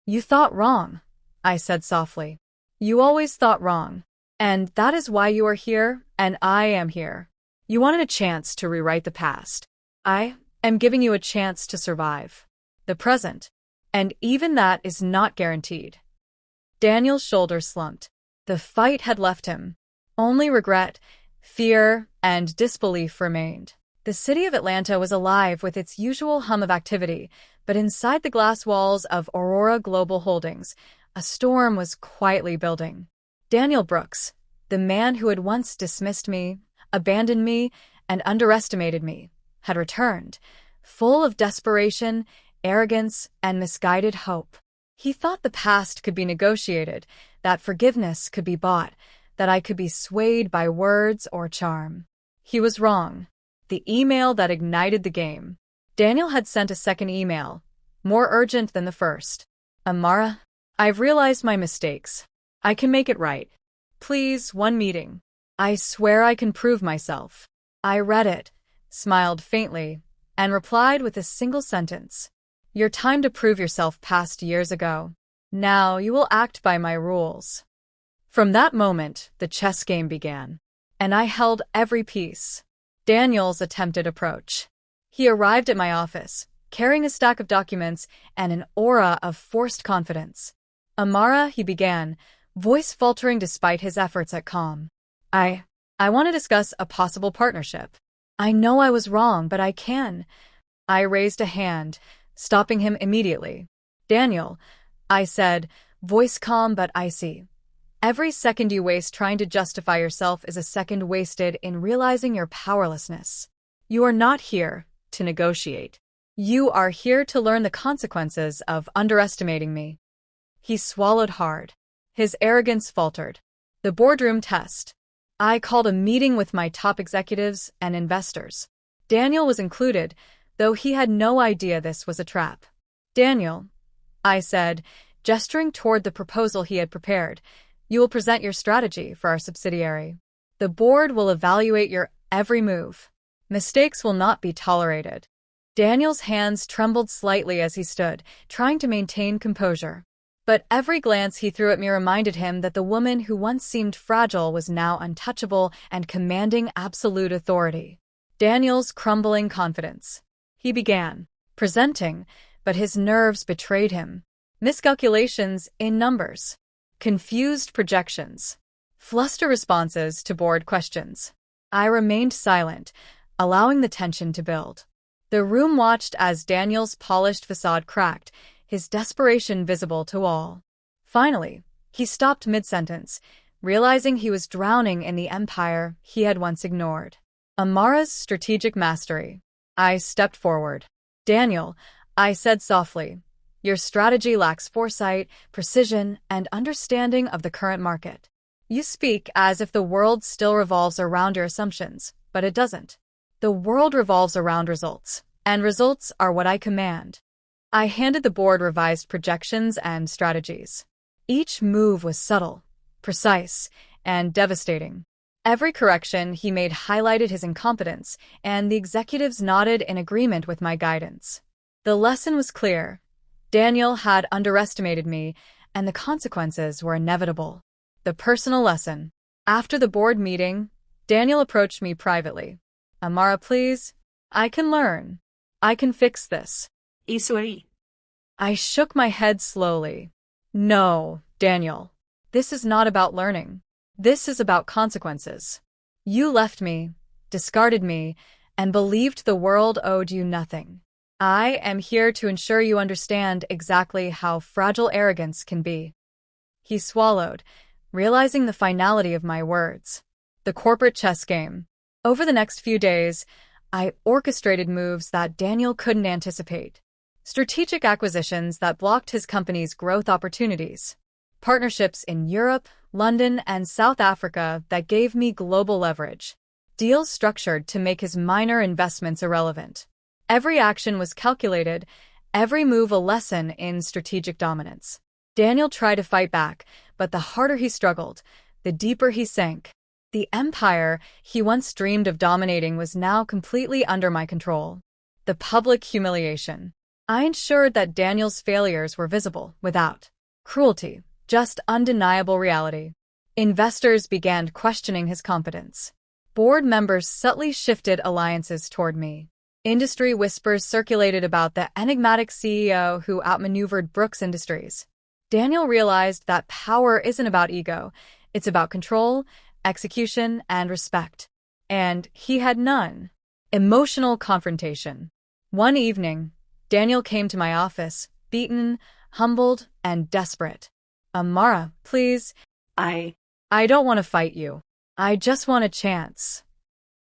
You thought wrong, I said softly. You always thought wrong. And that is why you are here, and I am here. You wanted a chance to rewrite the past. I am giving you a chance to survive the present. And even that is not guaranteed. Daniel's shoulders slumped. The fight had left him. Only regret, fear, and disbelief remained. The city of Atlanta was alive with its usual hum of activity, but inside the glass walls of Aurora Global Holdings, a storm was quietly building. Daniel Brooks, the man who had once dismissed me, abandoned me, and underestimated me, had returned, full of desperation, arrogance, and misguided hope. He thought the past could be negotiated, that forgiveness could be bought, that I could be swayed by words or charm. He was wrong. The email that ignited the game. Daniel had sent a second email, more urgent than the first. Amara, I've realized my mistakes. I can make it right. Please, one meeting. I swear I can prove myself. I read it, smiled faintly, and replied with a single sentence. Your time to prove yourself passed years ago. Now you will act by my rules. From that moment, the chess game began, and I held every piece. Daniel's attempted approach. He arrived at my office, carrying a stack of documents and an aura of forced confidence. Amara, he began, voice faltering despite his efforts at calm. I want to discuss a possible partnership. I know I was wrong, but I can. I raised a hand, stopping him immediately. Daniel, I said, voice calm but icy. Every second you waste trying to justify yourself is a second wasted in realizing your powerlessness. You are not here to negotiate. You are here to learn the consequences of underestimating me. He swallowed hard. His arrogance faltered. The boardroom test. I called a meeting with my top executives and investors. Daniel was included, though he had no idea this was a trap. Daniel, I said, gesturing toward the proposal he had prepared, you will present your strategy for our subsidiary. The board will evaluate your every move. Mistakes will not be tolerated. Daniel's hands trembled slightly as he stood, trying to maintain composure. But every glance he threw at me reminded him that the woman who once seemed fragile was now untouchable and commanding absolute authority. Daniel's crumbling confidence. He began presenting, but his nerves betrayed him. Miscalculations in numbers. Confused projections. Fluster responses to board questions. I remained silent, allowing the tension to build. The room watched as Daniel's polished facade cracked, his desperation visible to all. Finally, he stopped mid-sentence, realizing he was drowning in the empire he had once ignored. Amara's strategic mastery. I stepped forward. Daniel, I said softly, your strategy lacks foresight, precision, and understanding of the current market. You speak as if the world still revolves around your assumptions, but it doesn't. The world revolves around results, and results are what I command. I handed the board revised projections and strategies. Each move was subtle, precise, and devastating. Every correction he made highlighted his incompetence, and the executives nodded in agreement with my guidance. The lesson was clear. Daniel had underestimated me, and the consequences were inevitable. The personal lesson. After the board meeting, Daniel approached me privately. Amara, please. I can learn. I can fix this. EmotionalStory. I shook my head slowly. No, Daniel. This is not about learning. This is about consequences. You left me, discarded me, and believed the world owed you nothing. I am here to ensure you understand exactly how fragile arrogance can be. He swallowed, realizing the finality of my words. The corporate chess game. Over the next few days, I orchestrated moves that Daniel couldn't anticipate. Strategic acquisitions that blocked his company's growth opportunities. Partnerships in Europe, London, and South Africa that gave me global leverage. Deals structured to make his minor investments irrelevant. Every action was calculated, every move a lesson in strategic dominance. Daniel tried to fight back, but the harder he struggled, the deeper he sank. The empire he once dreamed of dominating was now completely under my control. The public humiliation. I ensured that Daniel's failures were visible, without cruelty, just undeniable reality. Investors began questioning his competence. Board members subtly shifted alliances toward me. Industry whispers circulated about the enigmatic CEO who outmaneuvered Brooks Industries. Daniel realized that power isn't about ego, it's about control, execution, and respect. And he had none. Emotional confrontation. One evening, Daniel came to my office, beaten, humbled, and desperate. Amara, please. I don't want to fight you. I just want a chance.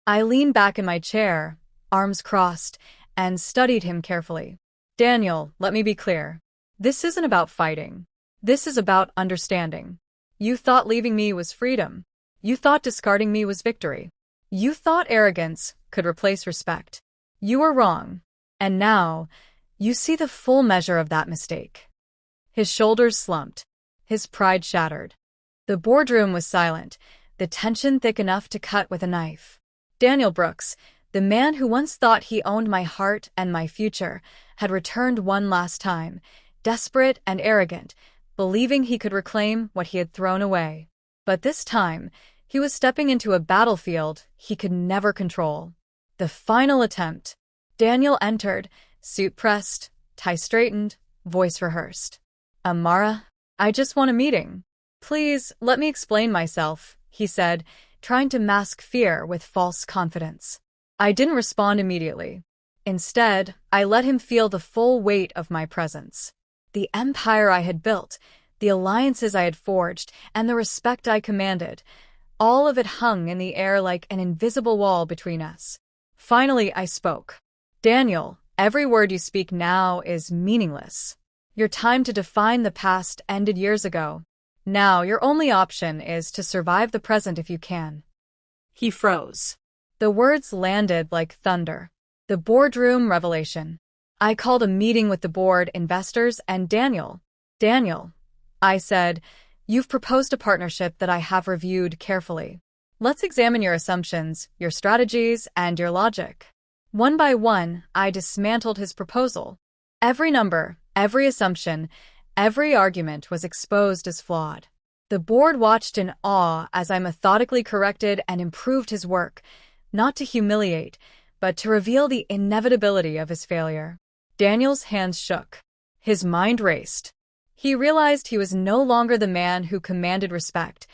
I leaned back in my chair, arms crossed, and studied him carefully. Daniel, let me be clear. This isn't about fighting. This is about understanding. You thought leaving me was freedom. You thought discarding me was victory. You thought arrogance could replace respect. You were wrong. And now, you see the full measure of that mistake. His shoulders slumped. His pride shattered. The boardroom was silent, the tension thick enough to cut with a knife. Daniel Brooks, the man who once thought he owned my heart and my future, had returned one last time, desperate and arrogant, believing he could reclaim what he had thrown away. But this time, he was stepping into a battlefield he could never control. The final attempt. Daniel entered, suit pressed, tie straightened, voice rehearsed. "Amara, I just want a meeting. Please, let me explain myself," he said, trying to mask fear with false confidence. I didn't respond immediately. Instead, I let him feel the full weight of my presence. The empire I had built, the alliances I had forged, and the respect I commanded, all of it hung in the air like an invisible wall between us. Finally, I spoke. "Daniel, every word you speak now is meaningless. Your time to define the past ended years ago. Now, your only option is to survive the present if you can." He froze. The words landed like thunder. The boardroom revelation. I called a meeting with the board, investors, and Daniel. "Daniel," I said, "you've proposed a partnership that I have reviewed carefully. Let's examine your assumptions, your strategies, and your logic." One by one, I dismantled his proposal. Every number, every assumption, every argument was exposed as flawed. The board watched in awe as I methodically corrected and improved his work, not to humiliate, but to reveal the inevitability of his failure. Daniel's hands shook. His mind raced. He realized he was no longer the man who commanded respect.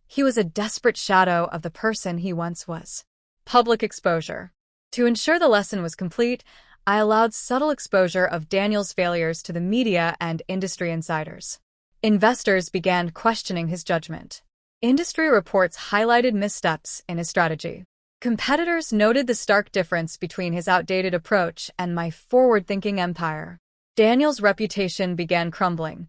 He was a desperate shadow of the person he once was. Public exposure. To ensure the lesson was complete, I allowed subtle exposure of Daniel's failures to the media and industry insiders. Investors began questioning his judgment. Industry reports highlighted missteps in his strategy. Competitors noted the stark difference between his outdated approach and my forward-thinking empire. Daniel's reputation began crumbling,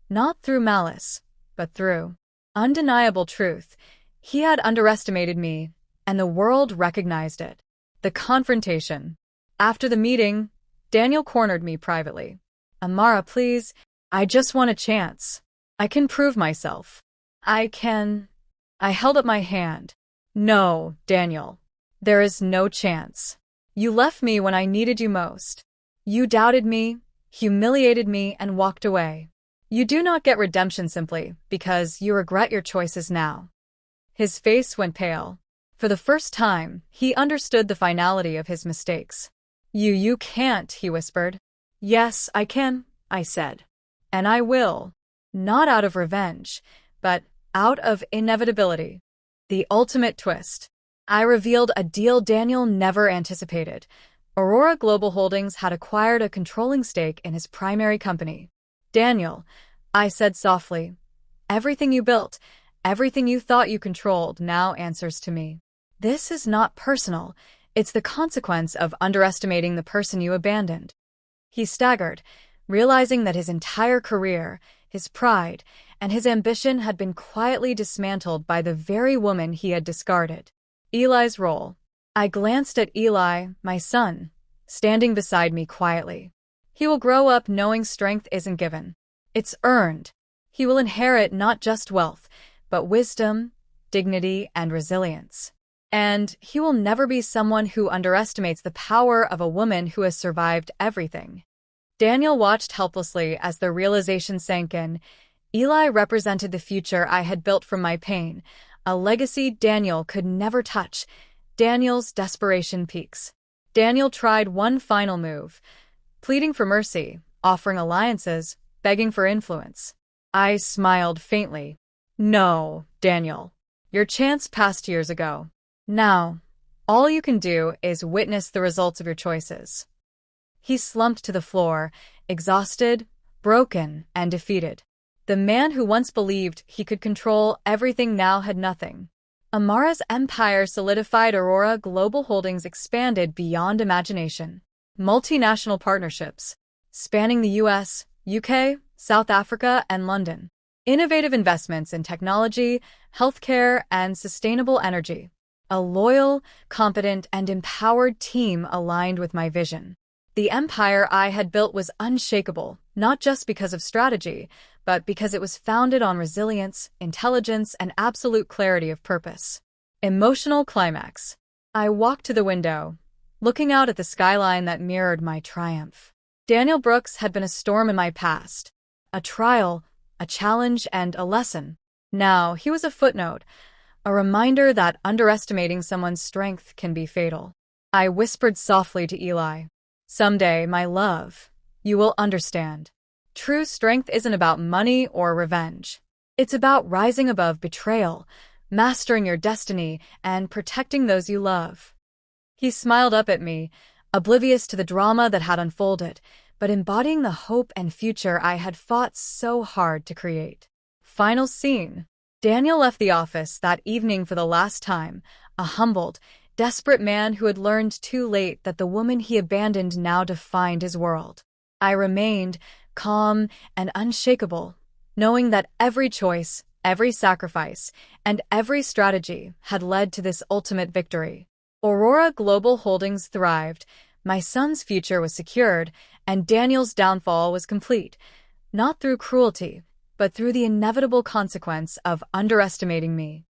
not through malice, but through undeniable truth. He had underestimated me, and the world recognized it. The confrontation. After the meeting, Daniel cornered me privately. "Amara, please, I just want a chance. I can prove myself. I held up my hand. "No, Daniel. There is no chance. You left me when I needed you most. You doubted me, humiliated me, and walked away. You do not get redemption simply because you regret your choices now." His face went pale. For the first time, he understood the finality of his mistakes. You can't," he whispered. "Yes, I can," I said. "And I will. Not out of revenge, but out of inevitability." The ultimate twist. I revealed a deal Daniel never anticipated. Aurora Global Holdings had acquired a controlling stake in his primary company. "Daniel," I said softly, "everything you built, everything you thought you controlled now answers to me. This is not personal. It's the consequence of underestimating the person you abandoned." He staggered, realizing that his entire career, his pride, and his ambition had been quietly dismantled by the very woman he had discarded. Eli's role. I glanced at Eli, my son, standing beside me quietly. He will grow up knowing strength isn't given. It's earned. He will inherit not just wealth, but wisdom, dignity, and resilience. And he will never be someone who underestimates the power of a woman who has survived everything. Daniel watched helplessly as the realization sank in. Eli represented the future I had built from my pain, a legacy Daniel could never touch. Daniel's desperation peaks. Daniel tried one final move, pleading for mercy, offering alliances, begging for influence. I smiled faintly. "No, Daniel. Your chance passed years ago. Now, all you can do is witness the results of your choices." He slumped to the floor, exhausted, broken, and defeated. The man who once believed he could control everything now had nothing. Amara's empire solidified. Aurora Global Holdings expanded beyond imagination. Multinational partnerships, spanning the US, UK, South Africa, and London. Innovative investments in technology, healthcare, and sustainable energy. A loyal, competent, and empowered team aligned with my vision. The empire I had built was unshakable, not just because of strategy, but because it was founded on resilience, intelligence, and absolute clarity of purpose. Emotional climax. I walked to the window, looking out at the skyline that mirrored my triumph. Daniel Brooks had been a storm in my past, a trial, a challenge, and a lesson. Now he was a footnote, a reminder that underestimating someone's strength can be fatal. I whispered softly to Eli, "Someday, my love, you will understand. True strength isn't about money or revenge. It's about rising above betrayal, mastering your destiny, and protecting those you love." He smiled up at me, oblivious to the drama that had unfolded, but embodying the hope and future I had fought so hard to create. Final scene. Daniel left the office that evening for the last time, a humbled, desperate man who had learned too late that the woman he abandoned now defined his world. I remained calm and unshakable, knowing that every choice, every sacrifice, and every strategy had led to this ultimate victory. Aurora Global Holdings thrived, my son's future was secured, and Daniel's downfall was complete, not through cruelty, but through the inevitable consequence of underestimating me.